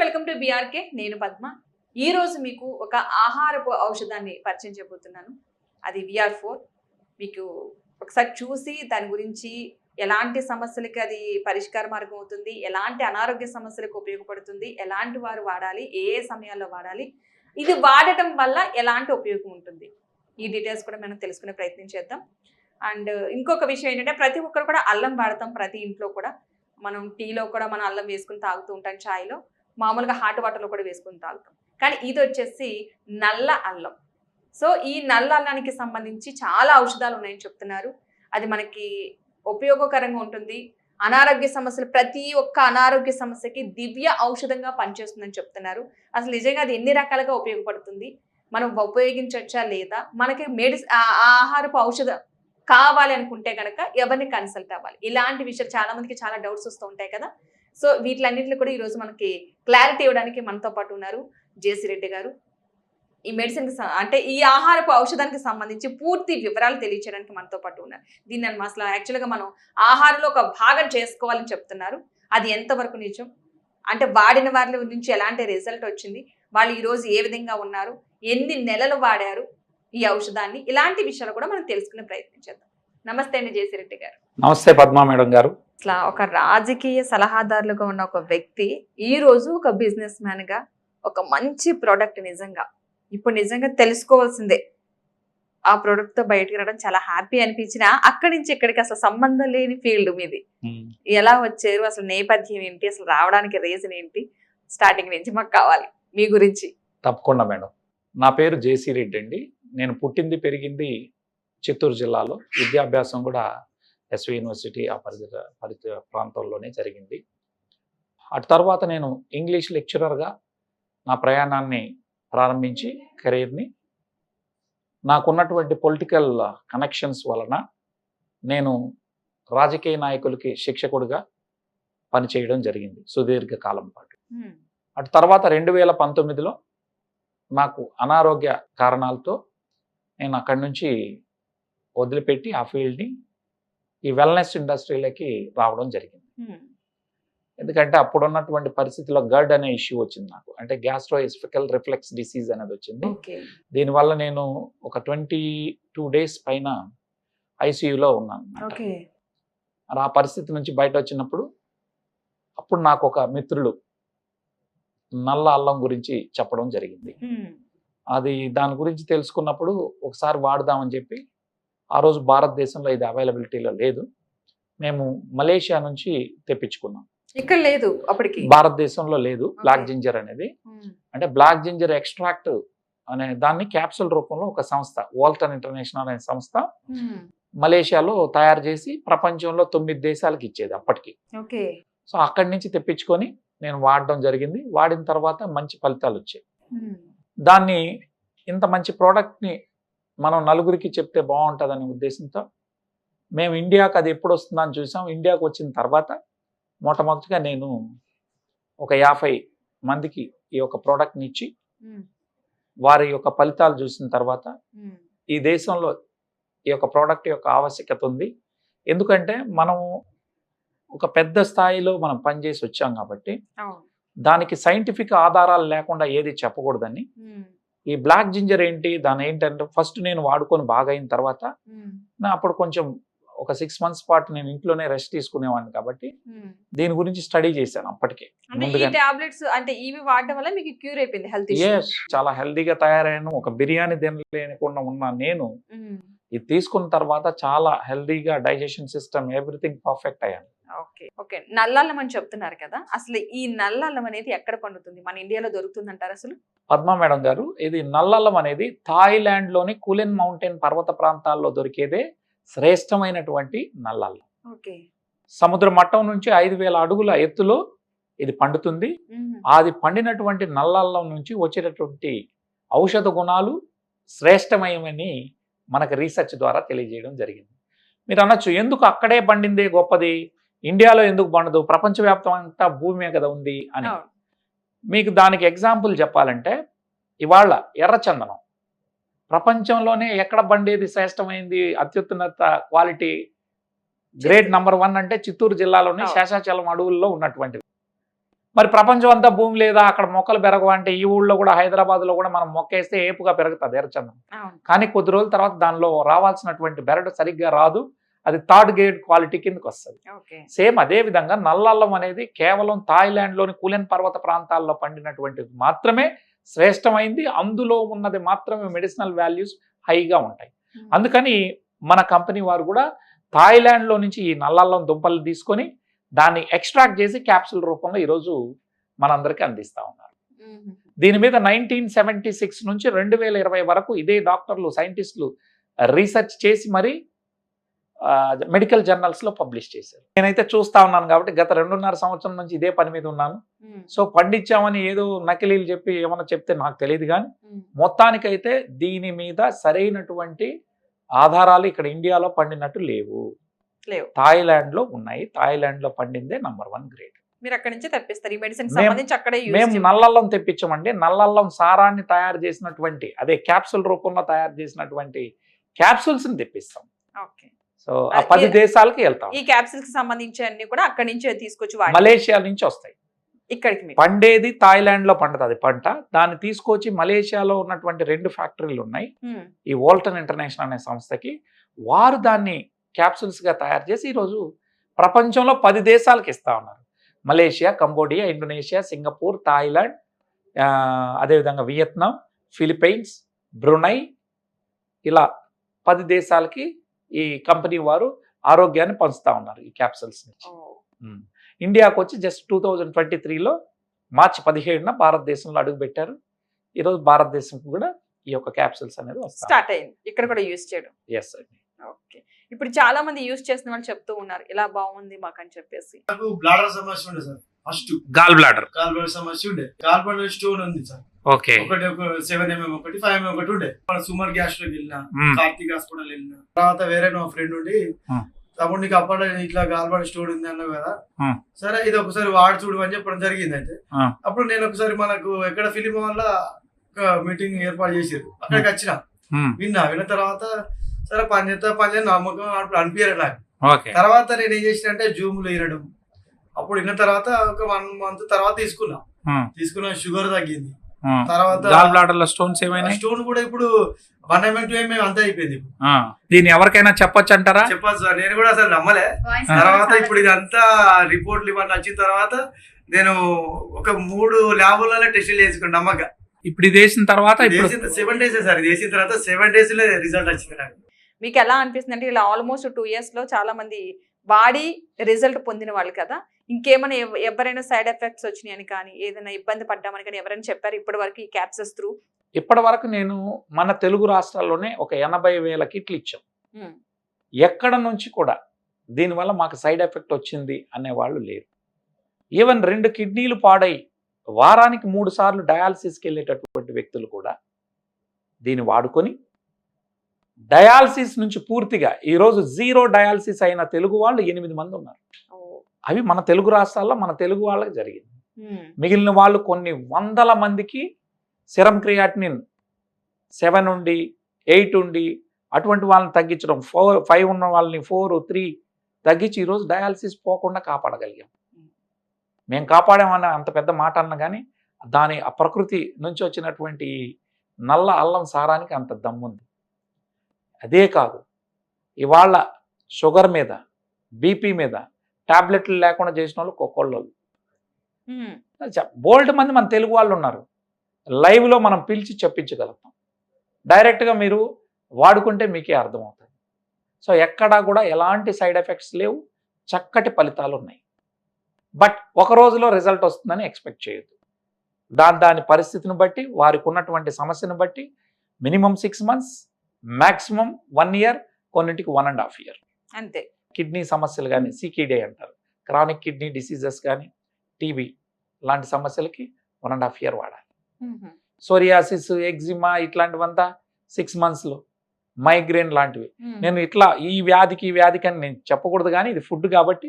Welcome to BRK. నేను పద్మ. ఈ రోజు మీకు ఒక ఆహారపు ఔషధాన్ని పరిచయం చేయబోతున్నాను. అది VR4. మీకు ఒకసారి చూసి దాని గురించి ఎలాంటి సమస్యలకి అది పరిష్కార మార్గం అవుతుంది, ఎలాంటి అనారోగ్య సమస్యలకు ఉపయోగపడుతుంది, ఎలాంటి వారు వాడాలి, ఏ ఏ సమయాల్లో వాడాలి, ఇది వాడటం వల్ల ఎలాంటి ఉపయోగం ఉంటుంది, ఈ డీటెయిల్స్ కూడా మనం తెలుసుకునే ప్రయత్నం చేద్దాం. అండ్ ఇంకొక విషయం ఏంటంటే ప్రతి ఒక్కరు కూడా అల్లం వాడతాం. ప్రతి ఇంట్లో కూడా మనం టీలో కూడా మనం అల్లం వేసుకుని తాగుతూ ఉంటాం, ఛాయ్లో, మామూలుగా హాట్ వాటర్లో కూడా వేసుకుని తాగుతాం. కానీ ఇది వచ్చేసి నల్ల అల్లం. సో ఈ నల్ల అల్లానికి సంబంధించి చాలా ఔషధాలు ఉన్నాయని చెప్తున్నారు. అది మనకి ఉపయోగకరంగా ఉంటుంది. అనారోగ్య సమస్యలు, ప్రతి ఒక్క అనారోగ్య సమస్యకి దివ్య ఔషధంగా పనిచేస్తుందని చెప్తున్నారు. అసలు నిజంగా అది ఎన్ని రకాలుగా ఉపయోగపడుతుంది, మనం ఉపయోగించవచ్చా లేదా, మనకి ఆహారపు ఔషధం కావాలి అనుకుంటే కనుక ఎవరిని కన్సల్ట్ అవ్వాలి, ఇలాంటి విషయాలు చాలా మందికి చాలా డౌట్స్ వస్తూ ఉంటాయి కదా. సో వీటిలన్నింటిలో కూడా ఈరోజు మనకి క్లారిటీ ఇవ్వడానికి మనతో పాటు ఉన్నారు జేసీ రెడ్డి గారు. ఈ మెడిసిన్ అంటే ఈ ఆహారపు ఔషధానికి సంబంధించి పూర్తి వివరాలు తెలియచేయడానికి మనతో పాటు ఉన్నారు. దీన్ని అసలు యాక్చువల్గా మనం ఆహారంలో ఒక భాగం చేసుకోవాలని చెప్తున్నారు. అది ఎంతవరకు నిజం, అంటే వాడిన వారి నుంచి ఎలాంటి రిజల్ట్ వచ్చింది, వాళ్ళు ఈరోజు ఏ విధంగా ఉన్నారు, ఎన్ని నెలలు వాడారు ఈ ఔషధాన్ని, ఇలాంటి విషయాలు కూడా మనం తెలుసుకునే ప్రయత్నం చేద్దాం. నమస్తే అండి జేసీ రెడ్డి గారు. నమస్తే పద్మా మేడం గారు. అసలు ఒక రాజకీయ సలహాదారులుగా ఉన్న ఒక వ్యక్తి ఈ రోజు ఒక బిజినెస్ మ్యాన్ గా ఒక మంచి ప్రోడక్ట్ నిజంగా తెలుసుకోవాల్సిందే. ఆ ప్రోడక్ట్ తో బయటకు రావడం చాలా హ్యాపీ అనిపించిన, అక్కడి నుంచి ఇక్కడికి అసలు సంబంధం లేని ఫీల్డ్ మీది. ఎలా వచ్చారు, అసలు నేపథ్యం ఏంటి, అసలు రావడానికి రీజన్ ఏంటి, స్టార్టింగ్ నుంచి మాకు కావాలి మీ గురించి. తప్పకుండా మేడం. నా పేరు జేసీ రెడ్డి అండి. నేను పుట్టింది పెరిగింది చిత్తూరు జిల్లాలో. విద్యాభ్యాసం కూడా ఎస్వి యూనివర్సిటీ ఆ పరిధి ప్రాంతంలోనే జరిగింది. అటు తర్వాత నేను ఇంగ్లీష్ లెక్చరర్గా నా ప్రయాణాన్ని ప్రారంభించి కెరీర్ని, నాకున్నటువంటి పొలిటికల్ కనెక్షన్స్ వలన నేను రాజకీయ నాయకులకి శిక్షకుడిగా పనిచేయడం జరిగింది సుదీర్ఘకాలం పాటు. అటు తర్వాత 2019లో నాకు అనారోగ్య కారణాలతో నేను అక్కడి నుంచి వదిలిపెట్టి ఆ ఫీల్డ్ని ఈ వెల్నెస్ ఇండస్ట్రీలకి రావడం జరిగింది. ఎందుకంటే అప్పుడున్నటువంటి పరిస్థితిలో గర్డ్ అనే ఇష్యూ వచ్చింది నాకు, అంటే గ్యాస్ట్రోఎసిఫికల్ రిఫ్లెక్స్ డిసీజ్ అనేది వచ్చింది. దీనివల్ల నేను ఒక 22 డేస్ పైన ఐసీయూలో ఉన్నాను. ఆ పరిస్థితి నుంచి బయట వచ్చినప్పుడు అప్పుడు నాకు ఒక మిత్రుడు నల్ల అల్లం గురించి చెప్పడం జరిగింది. అది దాని గురించి తెలుసుకున్నప్పుడు ఒకసారి వాడదామని చెప్పి, ఆ రోజు భారతదేశంలో ఇది అవైలబిలిటీలో లేదు, మేము మలేషియా నుంచి తెప్పించుకున్నాం. ఇక్కడ లేదు, అప్పటికి భారతదేశంలో లేదు బ్లాక్ జింజర్ అనేది. అంటే బ్లాక్ జింజర్ ఎక్స్ట్రాక్ట్ అనే దాన్ని క్యాప్సూల్ రూపంలో ఒక సంస్థ, వాల్టన్ ఇంటర్నేషనల్ అనే సంస్థ మలేషియాలో తయారు చేసి ప్రపంచంలో 9 దేశాలకు ఇచ్చేది అప్పటికి. సో అక్కడి నుంచి తెప్పించుకొని నేను వాడడం జరిగింది. వాడిన తర్వాత మంచి ఫలితాలు వచ్చాయి. దాన్ని, ఇంత మంచి ప్రోడక్ట్ని మనం నలుగురికి చెప్తే బాగుంటుందనే ఉద్దేశంతో మేము ఇండియాకి అది ఎప్పుడు వస్తుందని చూసాం. ఇండియాకి వచ్చిన తర్వాత మొట్టమొదటిగా నేను ఒక 50 మందికి ఈ యొక్క ప్రోడక్ట్ని ఇచ్చి వారి యొక్క ఫలితాలు చూసిన తర్వాత ఈ దేశంలో ఈ యొక్క ప్రోడక్ట్ యొక్క ఆవశ్యకత ఉంది. ఎందుకంటే మనము ఒక పెద్ద స్థాయిలో మనం పనిచేసి వచ్చాం కాబట్టి దానికి సైంటిఫిక్ ఆధారాలు లేకుండా ఏది చెప్పకూడదని, ఈ బ్లాక్ జింజర్ ఏంటి, దాని ఏంటంటే ఫస్ట్ నేను వాడుకొని బాగా అయిన తర్వాత అప్పుడు కొంచెం ఒక 6 మంత్స్ పాటు నేను ఇంట్లోనే రెస్ట్ తీసుకునేవాడిని కాబట్టి దీని గురించి స్టడీ చేశాను అప్పటికే. చాలా హెల్దీగా తయారయ్యాను. ఒక బిర్యానీ తినలేకుండా ఉన్న నేను ఇది తీసుకున్న తర్వాత చాలా హెల్దీగా డైజెషన్ సిస్టమ్ ఎవ్రీథింగ్ పర్ఫెక్ట్ అయ్యాను. ఓకే నల్లల్లం అని చెప్తున్నారు కదా, అసలు ఈ నల్లల్లం అనేది ఎక్కడ పండుతుంది, మన ఇండియాలో దొరుకుతుంది అంటారు అసలు? పద్మా మేడం గారు, ఇది నల్లల్లం అనేది థాయిలాండ్ లోని కులెన్ మౌంటైన్ పర్వత ప్రాంతాల్లో దొరికేదే శ్రేష్టమైనటువంటి నల్లల్లం. సముద్ర మట్టం నుంచి 5000 అడుగుల ఎత్తులో ఇది పండుతుంది. అది పండినటువంటి నల్లల్లం నుంచి వచ్చేటటువంటి ఔషధ గుణాలు శ్రేష్టమయమని మనకు రీసెర్చ్ ద్వారా తెలియజేయడం జరిగింది. మీరు అనొచ్చు, ఎందుకు అక్కడే పండిందే గొప్పది, ఇండియాలో ఎందుకు పండదు, ప్రపంచవ్యాప్తం అంతా భూమి మీద కదా ఉంది అని. మీకు దానికి ఎగ్జాంపుల్ చెప్పాలంటే, ఇవాళ ఎర్రచందనం ప్రపంచంలోనే ఎక్కడ పండేది శ్రేష్టమైంది, అత్యున్నత క్వాలిటీ గ్రేడ్ నంబర్ 1 అంటే చిత్తూరు జిల్లాలోని శేషాచలం అడవుల్లో ఉన్నటువంటిది. మరి ప్రపంచం అంతా భూమి లేదా అక్కడ మొక్కలు పెరగవు అంటే ఈ ఊళ్ళో కూడా హైదరాబాద్లో కూడా మనం మొక్క వేస్తే ఏపుగా పెరుగుతుంది ఎర్రచందనం. అవును. కానీ కొద్ది రోజుల తర్వాత దానిలో రావాల్సినటువంటి బెరడు సరిగ్గా రాదు, అది థర్డ్ గ్రేడ్ క్వాలిటీ కిందకి వస్తుంది. ఓకే. సేమ్ అదే విధంగా నల్లల్లం అనేది కేవలం థాయిలాండ్లోని కులెన్ పర్వత ప్రాంతాల్లో పండినటువంటిది మాత్రమే శ్రేష్టమైంది, అందులో ఉన్నది మాత్రమే మెడిసినల్ వాల్యూస్ హైగా ఉంటాయి. అందుకని మన కంపెనీ వారు కూడా థాయిలాండ్లో నుంచి ఈ నల్లల్లం దుంపలు తీసుకొని దాన్ని ఎక్స్ట్రాక్ట్ చేసి క్యాప్సూల్ రూపంలో ఈరోజు మనందరికీ అందిస్తూ ఉన్నారు. దీని మీద 1976 నుంచి 2020 వరకు ఇదే డాక్టర్లు సైంటిస్టులు రీసెర్చ్ చేసి మరి మెడికల్ జర్నల్స్లో పబ్లిష్ చేశారు. నేనైతే చూస్తా ఉన్నాను కాబట్టి గత 2.5 సంవత్సరం నుంచి ఇదే పని మీద ఉన్నాను. సో పండించామని ఏదో నకిలీలు చెప్పి ఏమన్నా చెప్తే నాకు తెలియదు, కానీ మొత్తానికైతే దీని మీద సరైనటువంటి ఆధారాలు ఇక్కడ ఇండియాలో పండినట్టు లేవు. థాయిలాండ్లో ఉన్నాయి. థాయిలాండ్లో పండిందే నంబర్ 1 గ్రేడ్. మీరు అక్కడి నుంచి తెప్పిస్తారు ఈ మెడిసిన్ సంబంధించి అక్కడే మేము నల్లల్లం తెప్పించామండి. నల్లల్లం సారాన్ని తయారు చేసినటువంటి అదే క్యాప్సూల్ రూపంలో తయారు చేసినటువంటి క్యాప్సూల్స్ ని తెప్పిస్తాం. ఓకే. సో ఆ 10 దేశాలకి వెళ్తాం. ఈ క్యాప్సూల్స్ కి సంబంధించి అన్ని కూడా అక్కడి నుంచి తీసుకొచ్చి మలేషియా నుంచి వస్తాయి. ఇక్కడికి పండేది థాయిలాండ్ లో పండుతుంది పంట, దాన్ని తీసుకొచ్చి మలేషియాలో ఉన్నటువంటి 2 ఫ్యాక్టరీలు ఉన్నాయి ఈ వోల్టన్ ఇంటర్నేషనల్ అనే సంస్థకి. వారు దాన్ని క్యాప్సూల్స్ గా తయారు చేసి ఈరోజు ప్రపంచంలో 10 దేశాలకు ఇస్తా ఉన్నారు. Malaysia, Cambodia, Indonesia, Singapore, Thailand, అదేవిధంగా వియత్నాం, ఫిలిప్పైన్స్, బ్రునై, ఇలా 10 దేశాలకి ఈ కంపెనీ వారు ఆరోగ్యాన్ని పంచుతా ఉన్నారు ఈ క్యాప్సూల్స్ నుంచి. ఇండియాకు వచ్చి జస్ట్ 2023లో మార్చి 17న భారతదేశంలో అడుగుపెట్టారు. ఈరోజు భారతదేశం కూడా ఈ యొక్క క్యాప్సూల్స్ అనేది స్టార్ట్ అయింది ఇక్కడ కూడా యూజ్ చేయడం. ఎస్ అండి. ఓకే. ఇప్పుడు చాలా మంది యూజ్ చేసిన వాళ్ళు చెప్తూ ఉన్నారు ఇలా బాగుంది మాకు అని చెప్పేసి. నాకు బ్లాడర్ సమస్య ఉండే సార్. ఫస్ట్ గాల్ బ్లాడర్ సమస్య ఉండే. గాల్ బ్లాడర్ స్టోన్ ఉంది సార్. ఓకే. ఒకటి 7 mm ఒకటి 5 mm ఒకటి ఉండే. మన సుమర్ గ్యాస్ లోకి వెళ్ళినా, కార్తీక్ హాస్పిటల్ వెళ్ళినా, తర్వాత వేరే నా ఫ్రెండ్ ఉండి తమ్ముడు నీకు అప్పుడు ఇట్లా గాల్ బ్లాడర్ స్టోన్ ఉంది అన్నావు కదా, సరే ఇది ఒకసారి వాడి చూడు అని చెప్పడం జరిగింది. అయితే అప్పుడు నేను ఒకసారి మనకు ఎక్కడ ఫిలిం వల్ల ఒక మీటింగ్ ఏర్పాటు చేసారు, అక్కడికి వచ్చిన విన్న తర్వాత సరే పని చేస్తా నమ్మకం అప్పుడు అనిపించారు నాకు. తర్వాత నేను ఏం చేసిన అంటే జూమ్ లో వినడం, అప్పుడు విన్న తర్వాత ఒక 1 month తర్వాత తీసుకున్నా షుగర్ తగ్గింది. తర్వాత స్టోన్ కూడా ఇప్పుడు 1 mm 2 mm అంతా అయిపోయింది. దీన్ని ఎవరికైనా చెప్పొచ్చు అంటారా? చెప్పచ్చు సార్, నేను కూడా అసలు నమ్మలే. తర్వాత ఇప్పుడు ఇదంతా రిపోర్ట్లు ఇవన్నీ వచ్చిన తర్వాత నేను ఒక 3 ల్యాబులలో టెస్టులు చేసుకున్నాను నమ్మక. ఇప్పుడు ఇది వేసిన తర్వాత 7 days సార్, ఇది వేసిన తర్వాత 7 days లో రిజల్ట్ వచ్చింది నాకు. మీకు ఎలా అనిపిస్తుంది అంటే ఇలా ఆల్మోస్ట్ 2 years లో చాలా మంది వాడి రిజల్ట్ పొందిన వాళ్ళు కదా, ఇంకేమైనా ఎవరైనా సైడ్ ఎఫెక్ట్స్ వచ్చినాయని కానీ ఏదైనా ఇబ్బంది పడ్డామని కానీ ఎవరైనా చెప్పారు ఇప్పటి వరకు ఈ క్యాప్సూల్స్ త్రూ? ఇప్పటి వరకు నేను మన తెలుగు రాష్ట్రాల్లోనే ఒక 80,000 కిట్లు ఇచ్చాం. ఎక్కడ నుంచి కూడా దీనివల్ల మాకు సైడ్ ఎఫెక్ట్ వచ్చింది అనేవాళ్ళు లేరు. ఈవెన్ 2 కిడ్నీలు పాడై వారానికి 3 సార్లు డయాలసిస్కి వెళ్ళేటటువంటి వ్యక్తులు కూడా దీన్ని వాడుకొని డయాలసిస్ నుంచి పూర్తిగా ఈరోజు 0 డయాలసిస్ అయిన తెలుగు వాళ్ళు 8 మంది ఉన్నారు. అవి మన తెలుగు రాష్ట్రాల్లో మన తెలుగు వాళ్ళకి జరిగింది. మిగిలిన వాళ్ళు కొన్ని 100 మందికి సెరం క్రియాటినిన్ 7 ఉండి 8 ఉండి అటువంటి వాళ్ళని తగ్గించడం, 5 ఉన్న వాళ్ళని 4, 3 తగ్గించి ఈరోజు డయాలసిస్ పోకుండా కాపాడగలిగాం. మేము కాపాడామన్న అంత పెద్ద మాట అన్న కానీ దాని ఆ ప్రకృతి నుంచి వచ్చినటువంటి నల్ల అల్లం సారానికి అంత దమ్ముంది. అదే కాదు, ఇవాళ షుగర్ మీద, బీపీ మీద టాబ్లెట్లు లేకుండా చేసిన వాళ్ళు ఒక్కొక్కళ్ళు బోల్డ్ మంది మన తెలుగు వాళ్ళు ఉన్నారు. లైవ్లో మనం పిలిచి చెప్పించగలుగుతాం. డైరెక్ట్గా మీరు వాడుకుంటే మీకే అర్థమవుతుంది. సో ఎక్కడా కూడా ఎలాంటి సైడ్ ఎఫెక్ట్స్ లేవు, చక్కటి ఫలితాలు ఉన్నాయి. బట్ ఒక రోజులో రిజల్ట్ వస్తుందని ఎక్స్పెక్ట్ చేయొద్దు. దాని పరిస్థితిని బట్టి, వారికి ఉన్నటువంటి సమస్యను బట్టి మినిమం 6 months, మ్యాక్సిమం 1 year, కొన్నింటికి 1.5 year అంతే. కిడ్నీ సమస్యలు కానీ CKD అంటారు, క్రానిక్ కిడ్నీ డిసీజెస్ కానీ, టీబీ లాంటి సమస్యలకి 1.5 year వాడాలి. సోరియాసిస్, ఎగ్జిమా ఇట్లాంటివంతా 6 monthsలో, మైగ్రేన్ లాంటివి. నేను ఇట్లా ఈ వ్యాధికి అని నేను చెప్పకూడదు, కానీ ఇది ఫుడ్ కాబట్టి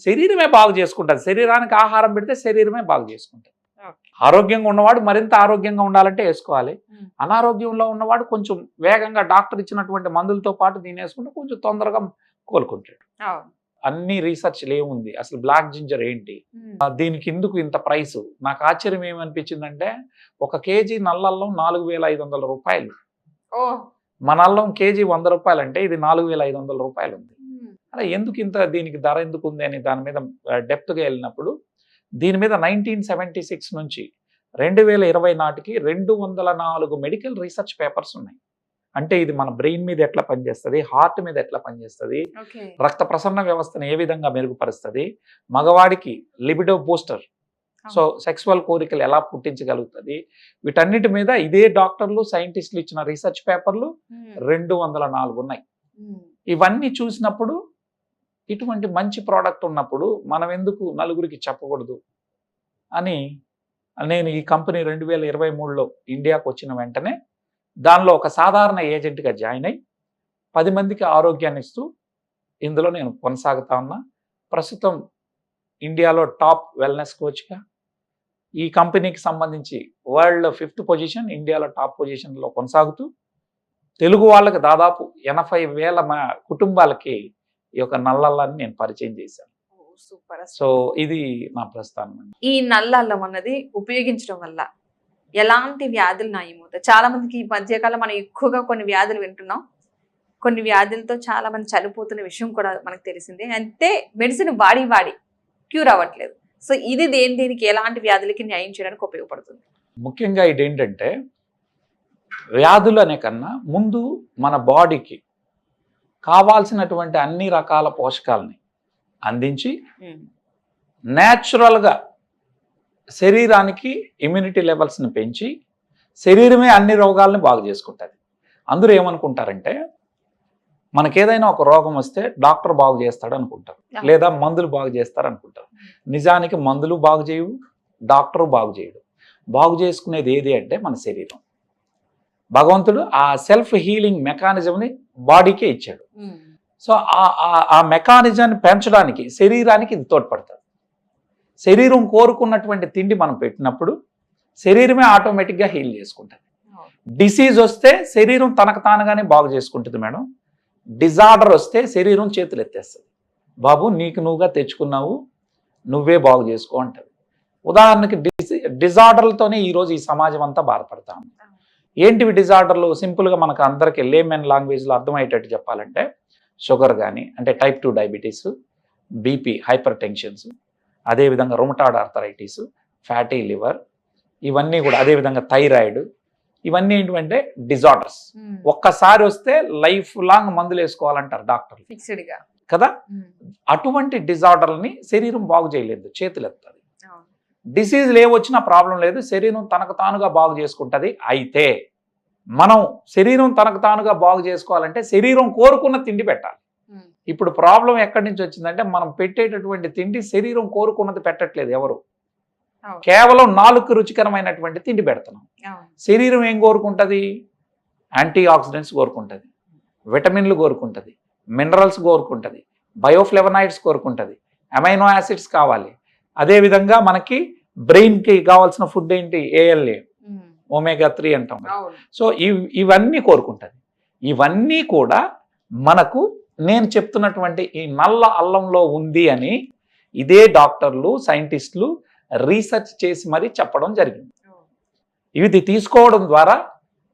శరీరమే బాగు చేసుకుంటుంది. శరీరానికి ఆహారం పెడితే శరీరమే బాగు చేసుకుంటుంది. ఆరోగ్యంగా ఉన్నవాడు మరింత ఆరోగ్యంగా ఉండాలంటే వేసుకోవాలి. అనారోగ్యంలో ఉన్నవాడు కొంచెం వేగంగా డాక్టర్ ఇచ్చినటువంటి మందులతో పాటు దీన్ని వేసుకుంటే కొంచెం తొందరగా కోలుకుంటాడు. అన్ని రీసెర్చ్లు ఏముంది, అసలు బ్లాక్ జింజర్ ఏంటి, దీనికి ఎందుకు ఇంత ప్రైస్. నాకు ఆశ్చర్యం ఏమనిపించిందంటే 1 కేజీ నల్లల్లం 4,500 రూపాయలు. మన అల్లం కేజీ 100 రూపాయలు అంటే ఇది 4,500 రూపాయలు ఉంది. అలా ఎందుకు ఇంత, దీనికి ధర ఎందుకు ఉంది అని దాని మీద డెప్త్గా వెళ్ళినప్పుడు దీని మీద 1976 నుంచి 2020 నాటికి 204 మెడికల్ రీసెర్చ్ పేపర్స్ ఉన్నాయి. అంటే ఇది మన బ్రెయిన్ మీద ఎట్లా పనిచేస్తుంది, హార్ట్ మీద ఎట్లా పనిచేస్తుంది, రక్త ప్రసరణ వ్యవస్థను ఏ విధంగా మెరుగుపరుస్తుంది, మగవాడికి లిబిడో బూస్టర్, సో సెక్సువల్ కోరికలు ఎలా పుట్టించగలుగుతుంది, వీటన్నిటి మీద ఇదే డాక్టర్లు సైంటిస్టులు ఇచ్చిన రీసెర్చ్ పేపర్లు 204 ఉన్నాయి. ఇవన్నీ చూసినప్పుడు ఇటువంటి మంచి ప్రోడక్ట్ ఉన్నప్పుడు మనం ఎందుకు నలుగురికి చెప్పకూడదు అని నేను ఈ కంపెనీ 2023లో ఇండియాకు వచ్చిన వెంటనే దానిలో ఒక సాధారణ ఏజెంట్గా జాయిన్ అయ్యి 10 మందికి ఆరోగ్యాన్ని ఇస్తూ ఇందులో నేను కొనసాగుతా ఉన్నా. ప్రస్తుతం ఇండియాలో టాప్ వెల్నెస్ కోచ్గా, ఈ కంపెనీకి సంబంధించి వరల్డ్లో 5th పొజిషన్, ఇండియాలో టాప్ పొజిషన్లో కొనసాగుతూ తెలుగు వాళ్ళకి దాదాపు 80,000 కుటుంబాలకి ఈ యొక్క నల్లల్లాన్ని నేను పరిచయం చేశాను. సూపర్. సో ఇది నా ప్రస్థానం. ఈ నల్ల అల్లం అన్నది ఉపయోగించడం వల్ల ఎలాంటి వ్యాధులు నయమవుతాయి? చాలా మందికి ఈ మధ్యకాలం మనం ఎక్కువగా కొన్ని వ్యాధులు వింటున్నాం, కొన్ని వ్యాధులతో చాలా మంది చనిపోతున్న విషయం కూడా మనకు తెలిసిందే. అంటే మెడిసిన్ వాడి క్యూర్ అవ్వట్లేదు. సో ఇది దేనికి ఎలాంటి వ్యాధులకి న్యాయం చేయడానికి ఉపయోగపడుతుంది? ముఖ్యంగా ఇదేంటంటే వ్యాధులు అనే కన్నా ముందు మన బాడీకి కావాల్సినటువంటి అన్ని రకాల పోషకాలని అందించి న్యాచురల్గా శరీరానికి ఇమ్యూనిటీ లెవెల్స్ని పెంచి శరీరమే అన్ని రోగాల్ని బాగు చేసుకుంటుంది. అందరూ ఏమనుకుంటారంటే మనకేదైనా ఒక రోగం వస్తే డాక్టర్ బాగు చేస్తాడు అనుకుంటారు, లేదా మందులు బాగు చేస్తారు అనుకుంటారు. నిజానికి మందులు బాగు చేయవు, డాక్టరు బాగు చేయడు. బాగు చేసుకునేది ఏది అంటే మన శరీరం. భగవంతుడు ఆ సెల్ఫ్ హీలింగ్ మెకానిజంని బాడీకే ఇచ్చాడు. సో ఆ మెకానిజాన్ని పెంచడానికి శరీరానికి ఇది తోడ్పడుతుంది. శరీరం కోరుకున్నటువంటి తిండి మనం పెట్టినప్పుడు శరీరమే ఆటోమేటిక్గా హీల్ చేసుకుంటుంది. డిసీజ్ వస్తే శరీరం తనకు తానుగానే బాగు చేసుకుంటుంది మేడం. డిజార్డర్ వస్తే శరీరం చేతులు ఎత్తేస్తుంది, బాబు నీకు నువ్వుగా తెచ్చుకున్నావు, నువ్వే బాగు చేసుకో అంటది. ఉదాహరణకి డిజార్డర్లతోనే ఈరోజు ఈ సమాజం అంతా బాధపడతాం. ఏంటివి డిజార్డర్లు? సింపుల్గా మనకు అందరికీ లేమెన్ లాంగ్వేజ్లో అర్థమయ్యేటట్టు చెప్పాలంటే షుగర్ కానీ, అంటే type 2 diabetes, BP, hyper tensions, అదేవిధంగా రుమటాయిడ్ ఆర్థరైటిస్, ఫ్యాటీ లివర్, ఇవన్నీ కూడా, అదేవిధంగా థైరాయిడ్, ఇవన్నీ ఏంటంటే డిజార్డర్స్. ఒక్కసారి వస్తే లైఫ్ లాంగ్ మందులు వేసుకోవాలంటారు డాక్టర్లు, ఫిక్స్డ్గా కదా. అటువంటి డిజార్డర్ని శరీరం బాగు చేయలేదు, చేతులు ఎత్తుంది. డిసీజ్లు ఏవొచ్చినా ప్రాబ్లం లేదు, శరీరం తనకు తానుగా బాగు చేసుకుంటుంది. అయితే మనం శరీరం తనకు తానుగా బాగు చేసుకోవాలంటే శరీరం కోరుకున్న తిండి పెట్టాలి. ఇప్పుడు ప్రాబ్లం ఎక్కడి నుంచి వచ్చిందంటే మనం పెట్టేటటువంటి తిండి శరీరం కోరుకున్నది పెట్టట్లేదు ఎవరు. కేవలం 4కు రుచికరమైనటువంటి తిండి పెడుతున్నాం. శరీరం ఏం కోరుకుంటుంది? యాంటీ ఆక్సిడెంట్స్ కోరుకుంటుంది, విటమిన్లు కోరుకుంటుంది, మినరల్స్ కోరుకుంటుంది, బయోఫ్లేవనాయిడ్స్ కోరుకుంటుంది, అమైనో యాసిడ్స్ కావాలి. అదేవిధంగా మనకి బ్రెయిన్కి కావాల్సిన ఫుడ్ ఏంటి? ALA, ఒమేగా 3 అంటాం. సో ఇవన్నీ కోరుకుంటుంది. ఇవన్నీ కూడా మనకు నేను చెప్తున్నటువంటి ఈ నల్ల అల్లంలో ఉంది అని ఇదే డాక్టర్లు, సైంటిస్టులు రీసెర్చ్ చేసి మరీ చెప్పడం జరిగింది. ఇది తీసుకోవడం ద్వారా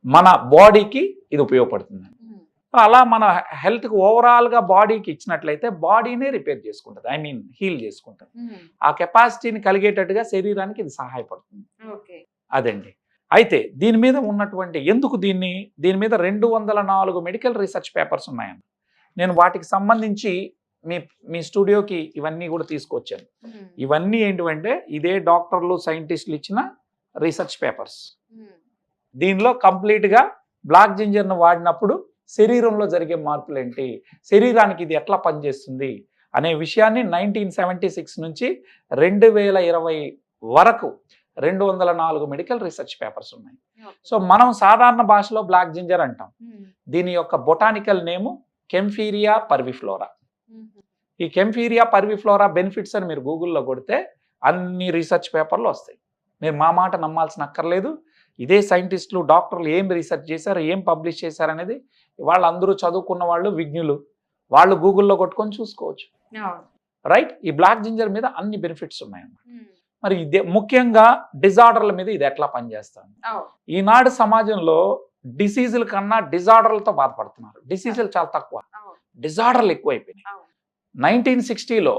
మన బాడీకి ఇది ఉపయోగపడుతుంది. అలా మన హెల్త్కి ఓవరాల్గా బాడీకి ఇచ్చినట్లయితే బాడీనే రిపేర్ చేసుకుంటుంది, ఐ మీన్ హీల్ చేసుకుంటుంది. ఆ కెపాసిటీని కలిగేటట్టుగా శరీరానికి ఇది సహాయపడుతుంది. అదండి. అయితే దీని మీద ఉన్నటువంటి ఎందుకు దీని మీద 204 మెడికల్ రీసెర్చ్ పేపర్స్ ఉన్నాయండి. నేను వాటికి సంబంధించి మీ స్టూడియోకి ఇవన్నీ కూడా తీసుకొచ్చాను. ఇవన్నీ ఏంటంటే ఇదే డాక్టర్లు, సైంటిస్టులు ఇచ్చిన రీసెర్చ్ పేపర్స్. దీనిలో కంప్లీట్గా బ్లాక్ జింజర్ను వాడినప్పుడు శరీరంలో జరిగే మార్పులు ఏంటి, శరీరానికి ఇది ఎట్లా పనిచేస్తుంది అనే విషయాన్ని 1976 నుంచి 2020 వరకు 204 మెడికల్ రీసెర్చ్ పేపర్స్ ఉన్నాయి. సో మనం సాధారణ భాషలో బ్లాక్ జింజర్ అంటాం. దీని యొక్క బొటానికల్ నేము కెంఫీరియా పర్విఫ్లోరా. ఈ కెంఫీరియా పర్విఫ్లోరా బెనిఫిట్స్ అని మీరు గూగుల్లో కొడితే అన్ని రీసెర్చ్ పేపర్లు వస్తాయి. మీరు మా మాట నమ్మాల్సిన అక్కర్లేదు. ఇదే సైంటిస్టులు, డాక్టర్లు ఏం రీసెర్చ్ చేశారు, ఏం పబ్లిష్ చేశారు అనేది వాళ్ళందరూ చదువుకున్న వాళ్ళు, విజ్ఞులు. వాళ్ళు గూగుల్లో కొట్టుకొని చూసుకోవచ్చు. అవును. రైట్? ఈ బ్లాక్ జింజర్ మీద అన్ని బెనిఫిట్స్ ఉన్నాయన్నమాట. ఉమ్. మరి ఇదే ముఖ్యంగా డిజార్డర్ల మీద ఇది ఎట్లా పనిచేస్తుంది? అవును. ఈనాడు సమాజంలో డిసీజుల కన్నా డిజార్డర్లతో బాధపడుతున్నారు. డిసీజులు చాలా తక్కువ, అవును. డిజార్డర్లు ఎక్కువైపోయినాయి. అవును. 1960లో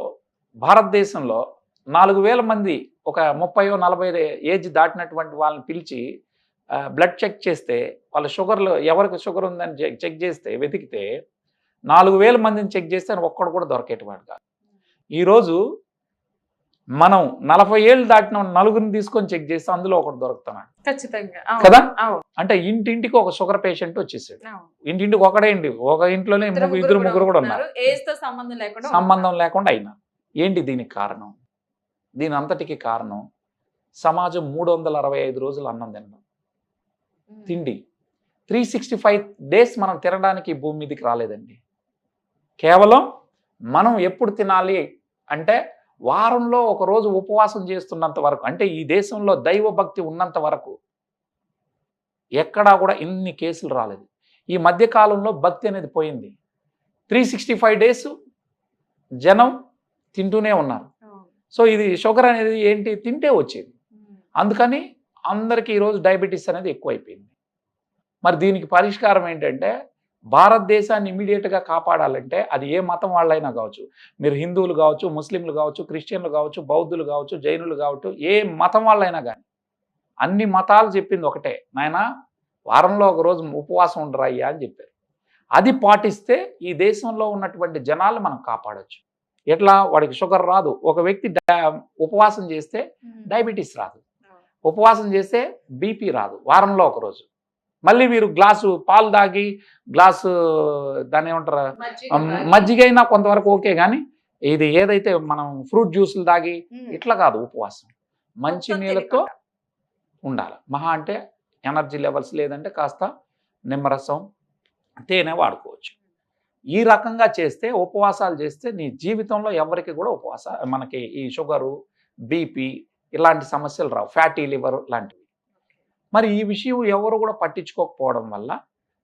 భారతదేశంలో 4,000 మంది ఒక 30-40 ఏజ్ దాటినటువంటి వాళ్ళని పిలిచి బ్లడ్ చెక్ చేస్తే వాళ్ళ షుగర్లు ఎవరికి షుగర్ ఉందని చెక్ చేస్తే వెతికితే 4,000 మందిని చెక్ చేస్తే ఒక్కడు కూడా దొరికేటవాడు కాదు. ఈరోజు మనం 40 ఏళ్ళు దాటిన నలుగురిని తీసుకొని చెక్ చేస్తే అందులో ఒకటి దొరుకుతున్నాడు ఖచ్చితంగా. కదా. అవును. అంటే ఇంటింటికి ఒక షుగర్ పేషెంట్ వచ్చేసాడు. అవును. ఇంటింటికి ఒకడే ఇంటి, ఒక ఇంట్లోనే ఇద్దరు ముగ్గురు కూడా ఉన్నారు. ఏజ్ తో సంబంధం లేకుండా సంబంధం లేకుండా అయినా ఏంటి దీనికి కారణం? దీని అంతటికి కారణం సమాజం 365 రోజులు అన్నం తినడం, తిండి. 365 డేస్ మనం తినడానికి ఈ భూమి మీదకి రాలేదండి. కేవలం మనం ఎప్పుడు తినాలి అంటే వారంలో ఒక రోజు ఉపవాసం చేస్తున్నంత వరకు, అంటే ఈ దేశంలో దైవ భక్తి ఉన్నంత వరకు ఎక్కడా కూడా ఇన్ని కేసులు రాలేదు. ఈ మధ్య కాలంలో భక్తి అనేది పోయింది. 365 డేస్ జనం తింటూనే ఉన్నారు. సో ఇది షుగర్ అనేది ఏంటి, తింటే వచ్చేది. అందుకని అందరికీ ఈరోజు డయాబెటీస్ అనేది ఎక్కువైపోయింది. మరి దీనికి పరిష్కారం ఏంటంటే భారతదేశాన్ని ఇమీడియట్గా కాపాడాలంటే అది ఏ మతం వాళ్ళైనా కావచ్చు, మీరు హిందువులు కావచ్చు, ముస్లింలు కావచ్చు, క్రిస్టియన్లు కావచ్చు, బౌద్ధులు కావచ్చు, జైనులు కావచ్చు, ఏ మతం వాళ్ళైనా కానీ అన్ని మతాలు చెప్పింది ఒకటే, నాయన వారంలో ఒక రోజు ఉపవాసం ఉండరా అయ్యా అని చెప్పారు. అది పాటిస్తే ఈ దేశంలో ఉన్నటువంటి జనాలు మనం కాపాడొచ్చు. ఎట్లా? వాడికి షుగర్ రాదు. ఒక వ్యక్తి ఉపవాసం చేస్తే డయాబెటీస్ రాదు, ఉపవాసం చేస్తే బీపీ రాదు వారంలో ఒక రోజు. మళ్ళీ మీరు గ్లాసు పాలు తాగి గ్లాసు దాన్ని ఏమంటారు మజ్జిగైనా కొంతవరకు ఓకే, కానీ ఇది ఏదైతే మనం ఫ్రూట్ జ్యూసులు తాగి ఇట్లా కాదు ఉపవాసం. మంచి నీళ్ళతో ఉండాలి. మహా అంటే ఎనర్జీ లెవెల్స్ లేదంటే కాస్త నిమ్మరసం, తేనె వాడుకోవచ్చు. ఈ రకంగా చేస్తే, ఉపవాసాలు చేస్తే నీ జీవితంలో ఎవరికి కూడా మనకి ఈ షుగరు, బీపీ ఇలాంటి సమస్యలు రావు, ఫ్యాటీ లివర్ లాంటివి. మరి ఈ విషయం ఎవరు కూడా పట్టించుకోకపోవడం వల్ల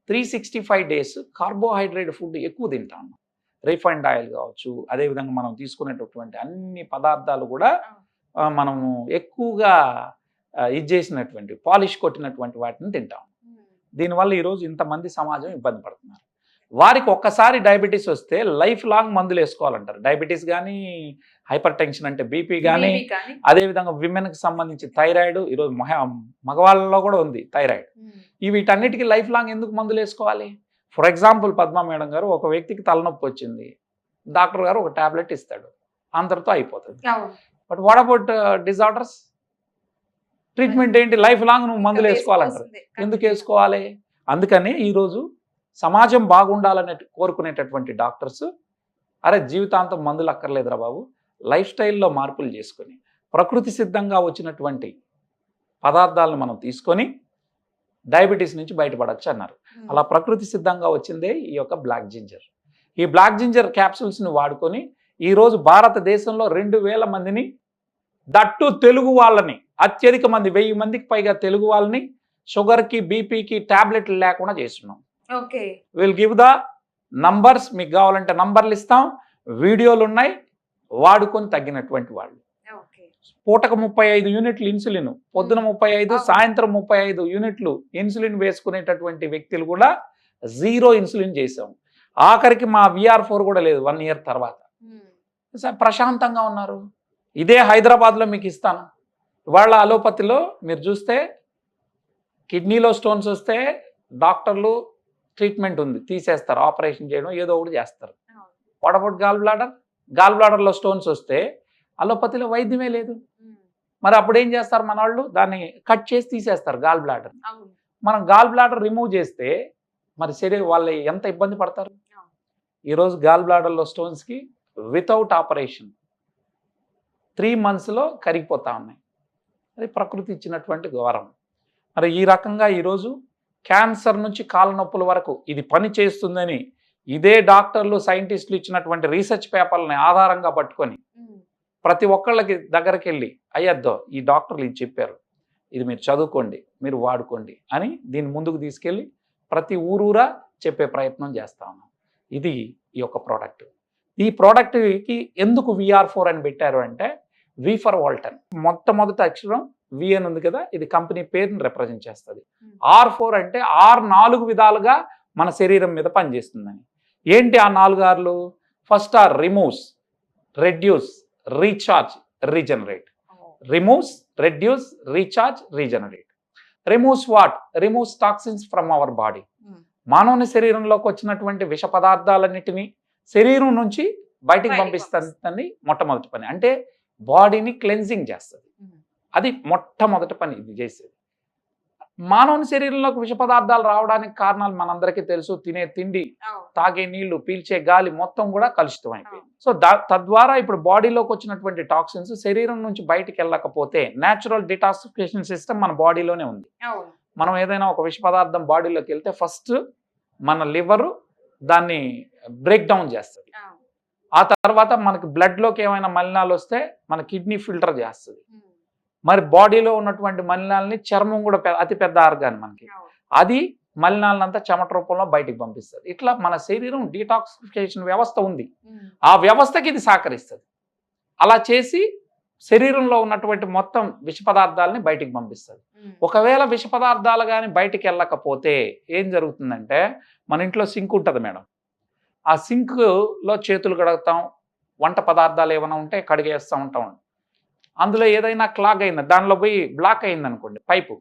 365 డేస్ కార్బోహైడ్రేట్ ఫుడ్ ఎక్కువ తింటాము. రిఫైన్డ్ ఆయిల్ కావచ్చు, అదేవిధంగా మనం తీసుకునేటటువంటి అన్ని పదార్థాలు కూడా మనము ఎక్కువగా ఇది చేసినటువంటి పాలిష్ కొట్టినటువంటి వాటిని తింటాం. దీనివల్ల ఈరోజు ఇంతమంది సమాజం ఇబ్బంది పడుతున్నారు. వారికి ఒక్కసారి డయాబెటీస్ వస్తే లైఫ్ లాంగ్ మందులు వేసుకోవాలంటారు. డయాబెటీస్ కానీ, హైపర్ టెన్షన్ అంటే బీపీ కానీ, అదేవిధంగా విమెన్కి సంబంధించి థైరాయిడ్, ఈరోజు మగవాళ్ళలో కూడా ఉంది థైరాయిడ్. వీటన్నిటికీ లైఫ్ లాంగ్ ఎందుకు మందులు వేసుకోవాలి? ఫర్ ఎగ్జాంపుల్ పద్మా మేడం గారు, ఒక వ్యక్తికి తలనొప్పి వచ్చింది, డాక్టర్ గారు ఒక టాబ్లెట్ ఇస్తాడు, అంతటితో అయిపోతుంది. But what about disorders? Treatment ఏంటి? లైఫ్ లాంగ్ నువ్వు మందులు వేసుకోవాలంటారు. ఎందుకు వేసుకోవాలి? అందుకని ఈరోజు సమాజం బాగుండాలని కోరుకునేటటువంటి డాక్టర్స్, అరే జీవితాంతం మందులు అక్కర్లేదురా బాబు, లైఫ్ స్టైల్లో మార్పులు చేసుకొని ప్రకృతి సిద్ధంగా వచ్చినటువంటి పదార్థాలను మనం తీసుకొని డయాబెటీస్ నుంచి బయటపడచ్చు అన్నారు. అలా ప్రకృతి సిద్ధంగా వచ్చిందే ఈ యొక్క బ్లాక్ జింజర్. ఈ బ్లాక్ జింజర్ క్యాప్సూల్స్ని వాడుకొని ఈరోజు భారతదేశంలో 2,000 మందిని, దట్టు తెలుగు వాళ్ళని, అత్యధిక మంది 1000 మందికి పైగా తెలుగు వాళ్ళని షుగర్కి, బీపీకి టాబ్లెట్లు లేకుండా చేస్తున్నాం. విల్ గివ్ ద నంబర్స్, మీకు కావాలంటే నంబర్లు ఇస్తాం, వీడియోలు ఉన్నాయి, వాడుకొని తగ్గినటువంటి వాళ్ళు. పూటకు 35 యూనిట్లు ఇన్సులిన్, పొద్దున 35, సాయంత్రం 35 యూనిట్లు ఇన్సులిన్ వేసుకునేటటువంటి వ్యక్తులు కూడా 0 ఇన్సులిన్ చేసాం. ఆఖరికి మా VR4 కూడా లేదు 1 ఇయర్ తర్వాత. ప్రశాంతంగా ఉన్నారు. ఇదే హైదరాబాద్లో మీకు ఇస్తాను. వాళ్ళ అలోపతిలో మీరు చూస్తే కిడ్నీలో స్టోన్స్ వస్తే డాక్టర్లు ట్రీట్మెంట్ ఉంది, తీసేస్తారు, ఆపరేషన్ చేయడం ఏదో ఒకటి చేస్తారు. What about gall bladder? Gall బ్లాడర్లో స్టోన్స్ వస్తే అలోపతిలో వైద్యమే లేదు. మరి అప్పుడు ఏం చేస్తారు మన వాళ్ళు? దాన్ని కట్ చేసి తీసేస్తారు గాల్ బ్లాడర్. మనం గాల్ బ్లాడర్ రిమూవ్ చేస్తే మరి శరీరం వాళ్ళు ఎంత ఇబ్బంది పడతారు. ఈరోజు గాల్ బ్లాడర్లో స్టోన్స్కి వితౌట్ ఆపరేషన్ 3 monthsలో కరిగిపోతా ఉన్నాయి. అది ప్రకృతి ఇచ్చినటువంటి వరం. మరి ఈ రకంగా ఈరోజు క్యాన్సర్ నుంచి కాళ్ళ నొప్పుల వరకు ఇది పని చేస్తుందని ఇదే డాక్టర్లు, సైంటిస్టులు ఇచ్చినటువంటి రీసెర్చ్ పేపర్లని ఆధారంగా పట్టుకొని ప్రతి ఒక్కళ్ళకి దగ్గరికి వెళ్ళి, అయ్యద్దో ఈ డాక్టర్లు ఇది చెప్పారు, ఇది మీరు చదువుకోండి, మీరు వాడుకోండి అని దీన్ని ముందుకు తీసుకెళ్ళి ప్రతి ఊరూరా చెప్పే ప్రయత్నం చేస్తా ఉన్నాం. ఇది ఈ యొక్క ప్రోడక్ట్. ఈ ప్రోడక్ట్కి ఎందుకు VR4 అని పెట్టారు అంటే వి ఫర్ వాల్టన్. మొట్టమొదటి అక్షరం వి అని ఉంది కదా, ఇది కంపెనీ పేరుని రిప్రజెంట్ చేస్తుంది. R4 అంటే R 4 విధాలుగా మన శరీరం మీద పనిచేస్తుందని. ఏంటి ఆ 4 Rలు? First R removes, reduce, recharge, regenerate. Removes, reduce, recharge, regenerate. Removes what? Removes toxins from our body. మానవుని శరీరంలోకి వచ్చినటువంటి విష పదార్థాలన్నిటినీ శరీరం నుంచి బయటికి పంపిస్తుంది మొట్టమొదటి పని. అంటే బాడీని క్లెన్జింగ్ చేస్తుంది. అది మొట్టమొదటి పని ఇది చేసేది. మానవుని శరీరంలోకి విష పదార్థాలు రావడానికి కారణాలు మనందరికీ తెలుసు. తినే తిండి, తాగే నీళ్లు, పీల్చే గాలి మొత్తం కూడా కలుషితం అయిపోయింది. సో తద్వారా ఇప్పుడు బాడీలోకి వచ్చినటువంటి టాక్సిన్స్ శరీరం నుంచి బయటికి వెళ్ళకపోతే న్యాచురల్ డిటాక్సిఫికేషన్ సిస్టమ్ మన బాడీలోనే ఉంది. మనం ఏదైనా ఒక విష పదార్థం బాడీలోకి వెళ్తే ఫస్ట్ మన లివరు దాన్ని బ్రేక్ డౌన్ చేస్తుంది. ఆ తర్వాత మనకి బ్లడ్లోకి ఏమైనా మలినాలు వస్తే మన కిడ్నీ ఫిల్టర్ చేస్తుంది. మరి బాడీలో ఉన్నటువంటి మలినాలని చర్మం కూడా అతి పెద్ద ఆర్గాన్ మనకి, అది మలినాలనంతా చెమట రూపంలో బయటికి పంపిస్తుంది. ఇట్లా మన శరీరం డీటాక్సిఫికేషన్ వ్యవస్థ ఉంది. ఆ వ్యవస్థకి ఇది సహకరిస్తుంది. అలా చేసి శరీరంలో ఉన్నటువంటి మొత్తం విష పదార్థాలని బయటికి పంపిస్తుంది. ఒకవేళ విష పదార్థాలు కానీ బయటికి వెళ్ళకపోతే ఏం జరుగుతుందంటే, మన ఇంట్లో సింక్ ఉంటుంది మేడం, ఆ సింక్లో చేతులు కడుగుతాం, వంట పదార్థాలు ఏమైనా ఉంటే కడిగేస్తూ ఉంటాం. అందులో ఏదైనా క్లాగ్ అయింది, దానిలో పోయి బ్లాక్ అయింది అనుకోండి పైపు,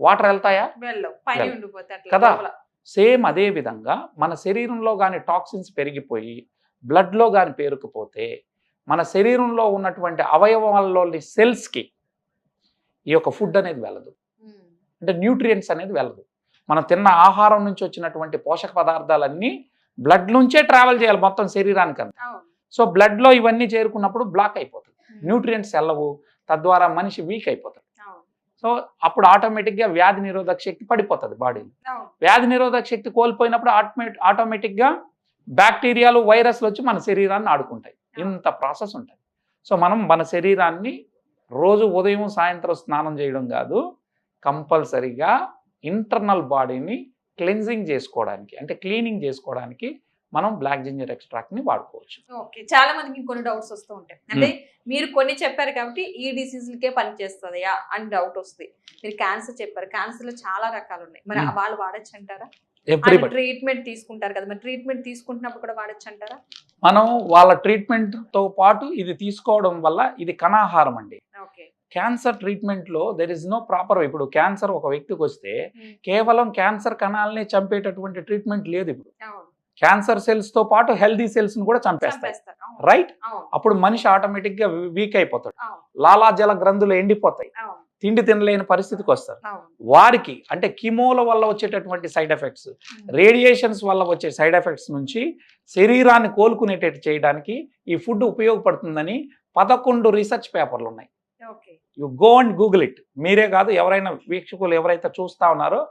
వాటర్ వెళ్తాయా? కదా. సేమ్ అదే విధంగా మన శరీరంలో కానీ టాక్సిన్స్ పెరిగిపోయి బ్లడ్లో కానీ పేరుకుపోతే మన శరీరంలో ఉన్నటువంటి అవయవాల్లోని సెల్స్కి ఈ యొక్క ఫుడ్ అనేది వెళ్ళదు. అంటే న్యూట్రియంట్స్ అనేది వెళ్ళదు. మనం తిన్న ఆహారం నుంచి వచ్చినటువంటి పోషక పదార్థాలన్నీ బ్లడ్ నుంచే ట్రావెల్ చేయాలి మొత్తం శరీరానికంతా. సో బ్లడ్లో ఇవన్నీ చేరుకున్నప్పుడు బ్లాక్ అయిపోతుంది, న్యూట్రియంట్స్ వెళ్ళవు, తద్వారా మనిషి వీక్ అయిపోతాడు. సో అప్పుడు ఆటోమేటిక్గా వ్యాధి నిరోధక శక్తి పడిపోతుంది బాడీలో. వ్యాధి నిరోధక శక్తి కోల్పోయినప్పుడు ఆటోమేటిక్గా బ్యాక్టీరియాలు, వైరస్లు వచ్చి మన శరీరాన్ని ఆడుకుంటాయి. ఇంత ప్రాసెస్ ఉంటుంది. సో మనం మన శరీరాన్ని రోజు ఉదయం సాయంత్రం స్నానం చేయడం కాదు, కంపల్సరీగా ఇంటర్నల్ బాడీని క్లెన్జింగ్ చేసుకోవడానికి, అంటే క్లీనింగ్ చేసుకోవడానికి మనం బ్లాక్ జింజర్ ఎక్స్ట్రాక్ట్ ని వాడుకోవచ్చు. ఓకే, చాలా మందికి కొన్ని డౌట్స్ వస్తూ ఉంటాయి. అంటే మీరు కొన్ని చెప్పారు కాబట్టి ఈ డిసీజులకే పని చేస్తుందా అని డౌట్ వస్తుంది. మీరు క్యాన్సర్ చెప్పారు, క్యాన్సర్ లో చాలా రకాలు ఉన్నాయి, మరి వాళ్ళు వాడచ్చు అంటారా? ట్రీట్మెంట్ తీసుకుంటారు కదా, మరి ట్రీట్మెంట్ తీసుకుంటున్నప్పుడు కూడా వాడచ్చు అంటారా? మనం వాళ్ళ ట్రీట్మెంట్ తో పాటు ఇది తీసుకోవడం వల్ల ఇది కణాహారం అండి. క్యాన్సర్ ట్రీట్మెంట్ లో దెర్ ఇస్ నో ప్రాపర్. ఇప్పుడు క్యాన్సర్ ఒక వ్యక్తికి వస్తే కేవలం క్యాన్సర్ కణాలని చంపేటటువంటి ట్రీట్మెంట్ లేదు. ఇప్పుడు క్యాన్సర్ సెల్స్ తో పాటు హెల్దీ సెల్స్ ని కూడా చంపేస్తాయి, రైట్? అప్పుడు మనిషి ఆటోమేటిక్ గా వీక్ అయిపోతాడు, లాలాజల గ్రంథులు ఎండిపోతాయి, తిండి తినలేని పరిస్థితికి వస్తారు. వారికి అంటే కీమోల వల్ల వచ్చేటటువంటి సైడ్ ఎఫెక్ట్స్, రేడియేషన్స్ వల్ల వచ్చే సైడ్ ఎఫెక్ట్స్ నుంచి శరీరాన్ని కోలుకునేటట్టు చేయడానికి ఈ ఫుడ్ ఉపయోగపడుతుందని 11 రీసెర్చ్ పేపర్లు ఉన్నాయి. You go and Google it. మీరే కాదు, ఎవరైనా వీక్షకులు ఎవరైతే చూస్తా ఉన్నారో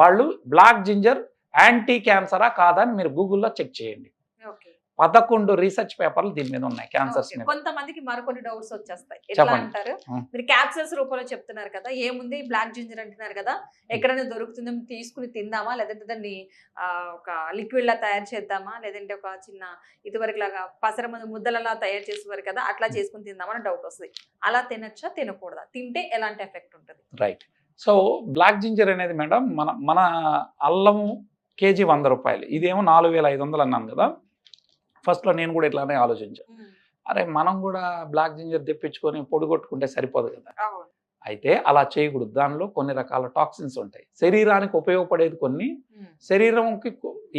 వాళ్ళు బ్లాక్ జింజర్ యాంటీ క్యాన్సరా కాదా అని మీరు గూగుల్లో చెక్ చేయండి. 11 రీసెర్చ్ పేపర్లు దీని మీద ఉన్నాయి క్యాన్సర్స్ మీద. కొంతమందికి మరికొన్ని డౌట్స్ వచ్చేస్తాయి. ఎట్లా అంటారు, మీరు క్యాప్సూల్స్ రూపంలో చెప్తున్నారు కదా, ఏముంది బ్లాక్ జింజర్ అంటున్నారు కదా, ఎక్కడైనా దొరుకుతుందో తీసుకుని తిందామా, లేదంటే దాన్ని ఒక లిక్విడ్ లా తయారు చేద్దామా, లేదంటే ఒక చిన్న ఇదివరకు లాగా పసర ముద్దలలా తయారు చేసేవారు కదా, అట్లా చేసుకుని తిందామా అని డౌట్ వస్తుంది. అలా తినచ్చా, తినకూడదా, తింటే ఎలాంటి ఎఫెక్ట్ ఉంటుంది? రైట్. సో బ్లాక్ జింజర్ అనేది మేడం మన అల్లము కేజీ 100 రూపాయలు, ఇదేమో 4500 అన్నాను కదా. ఫస్ట్లో నేను కూడా ఇట్లానే ఆలోచించాను, అరే మనం కూడా బ్లాక్ జింజర్ తెప్పించుకొని పొడి కొట్టుకుంటే సరిపోదు కదా. అయితే అలా చేయకూడదు. దానిలో కొన్ని రకాల టాక్సిన్స్ ఉంటాయి, శరీరానికి ఉపయోగపడేది కొన్ని, శరీరంకి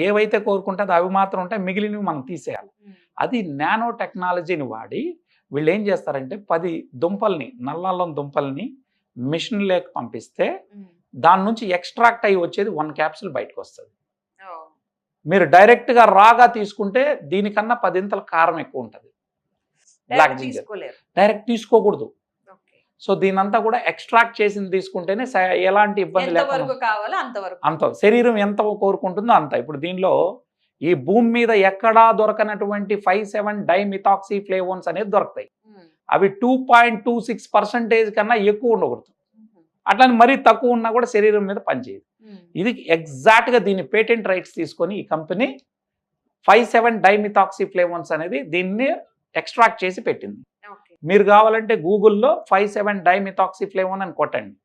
ఏవైతే కోరుకుంటుందో అవి మాత్రం ఉంటాయి, మిగిలినవి మనం తీసేయాలి. అది నానో టెక్నాలజీని వాడి వీళ్ళు ఏం చేస్తారంటే 10 దుంపల్ని, నల్లల్లం దుంపల్ని మిషన్ లేక పంపిస్తే దాని నుంచి ఎక్స్ట్రాక్ట్ అయ్యి వచ్చేది 1 క్యాప్సూల్ బయటకు వస్తుంది. మీరు డైరెక్ట్గా రాగా తీసుకుంటే దీనికన్నా 10 కారం ఎక్కువ ఉంటుంది. బ్లాక్ జింజర్ డైరెక్ట్ తీసుకోకూడదు. సో దీనంతా కూడా ఎక్స్ట్రాక్ట్ చేసింది తీసుకుంటేనే ఎలాంటి ఇబ్బంది లేకుండా అంత శరీరం ఎంత కోరుకుంటుందో అంత. ఇప్పుడు దీనిలో ఈ భూమి మీద ఎక్కడా దొరకనటువంటి 5,7 డైమిథాక్సీ ఫ్లేవోన్స్ అనేది దొరుకుతాయి. అవి 2.26% కన్నా ఎక్కువ ఉండకూడదు. అట్లని మరీ తక్కువ ఉన్నా కూడా శరీరం మీద పనిచేయదు. ఇది ఎగ్జాక్ట్గా దీని పేటెంట్ రైట్స్ తీసుకొని ఈ కంపెనీ 5,7-డైమిథాక్సిఫ్లేవోన్స్ అనేది దీన్ని ఎక్స్ట్రాక్ట్ చేసి పెట్టింది. ఓకే. మీరు కావాలంటే గూగుల్లో 5,7-డైమిథాక్సిఫ్లేవోన్ అని కొట్టండి.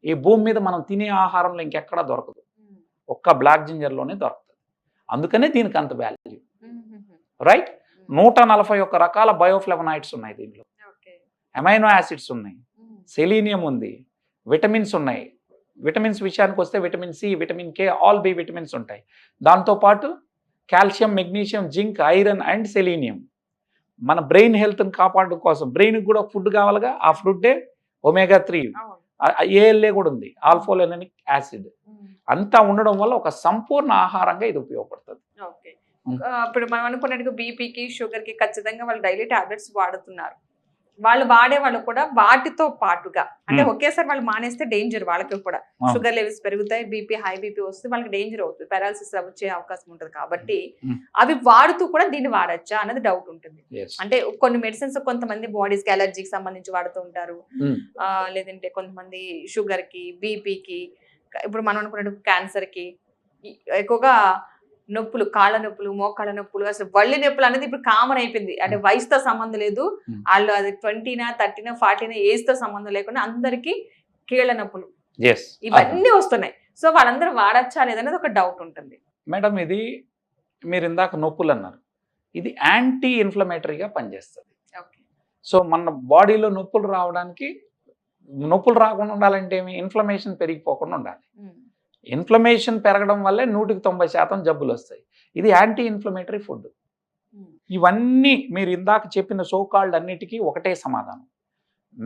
ఈ భూమి మీద మనం తినే ఆహారంలో ఇంకెక్కడా దొరకదు, ఒక్క బ్లాక్ జింజర్లోనే దొరుకుతుంది. అందుకనే దీనికి అంత వాల్యూ. రైట్. 141 రకాల బయోఫ్లెవనాయిడ్స్ ఉన్నాయి దీంట్లో, ఓకే. అమైనో యాసిడ్స్ ఉన్నాయి, సెలీనియం ఉంది, విటమిన్స్ ఉన్నాయి. విటమిన్స్ విషయానికి వస్తే vitamin C, vitamin K, all B vitamins ఉంటాయి. దాంతోపాటు calcium, magnesium, zinc, iron and selenium. మన బ్రెయిన్ హెల్త్ని కాపాడడం కోసం బ్రెయిన్కి కూడా ఫుడ్ కావాలిగా, ఆ ఫుడ్డే omega-3, ALA కూడా ఉంది, ఆల్ఫోలెనిక్ యాసిడ్. అంతా ఉండడం వల్ల ఒక సంపూర్ణ ఆహారంగా ఇది ఉపయోగపడుతుంది. ఓకే. ఇప్పుడు మనం అనుకున్నట్టుగా బీపీకి, షుగర్కి ఖచ్చితంగా వాళ్ళు డైలీ టాబ్లెట్స్ వాడుతున్నారు. వాళ్ళు వాడే వాళ్ళు కూడా వాటితో పాటుగా, అంటే ఒకేసారి వాళ్ళు మానేస్తే డేంజర్ వాళ్ళకి కూడా. షుగర్ లెవెల్స్ పెరుగుతాయి, బీపీ, హై బీపీ వస్తే వాళ్ళకి డేంజర్ అవుతుంది, పారాలసిస్ వచ్చే అవకాశం ఉంటుంది. కాబట్టి అవి వాడుతూ కూడా దీన్ని వాడచ్చా అన్నది డౌట్ ఉంటుంది. అంటే కొన్ని మెడిసిన్స్ కొంతమంది బాడీస్కి అలర్జీకి సంబంధించి వాడుతూ ఉంటారు, లేదంటే కొంతమంది షుగర్ కి, బీపీకి, ఇప్పుడు మనం అనుకున్నట్టు క్యాన్సర్ కి, ఎక్కువగా నొప్పులు, కాళ్ళ నొప్పులు, మోకాళ్ళ నొప్పులు, అసలు వల్లి నొప్పులు అనేది ఇప్పుడు కామన్ అయిపోయింది. అంటే వయసుతో సంబంధం లేదు, వాళ్ళు అది 20నా 30నా 40నా ఏజ్తో సంబంధం లేకుండా అందరికీ కీళ్ళ నొప్పులు ఇవన్నీ వస్తున్నాయి. సో వాళ్ళందరూ వాడచ్చా లేదనేది ఒక డౌట్ ఉంటుంది. మేడం, ఇది మీరు ఇందాక నొప్పులు అన్నారు, ఇది యాంటీ ఇన్ఫ్లమేటరీగా పనిచేస్తుంది. సో మన బాడీలో నొప్పులు రావడానికి, నొప్పులు రాకుండా ఉండాలంటే ఏమి, ఇన్ఫ్లమేషన్ పెరిగిపోకుండా ఉండాలి. ఇన్ఫ్లమేషన్ పెరగడం వల్లే 190% జబ్బులు వస్తాయి. ఇది యాంటీ ఇన్ఫ్లమేటరీ ఫుడ్. ఇవన్నీ మీరు ఇందాక చెప్పిన సోకాల్డ్ అన్నిటికీ ఒకటే సమాధానం,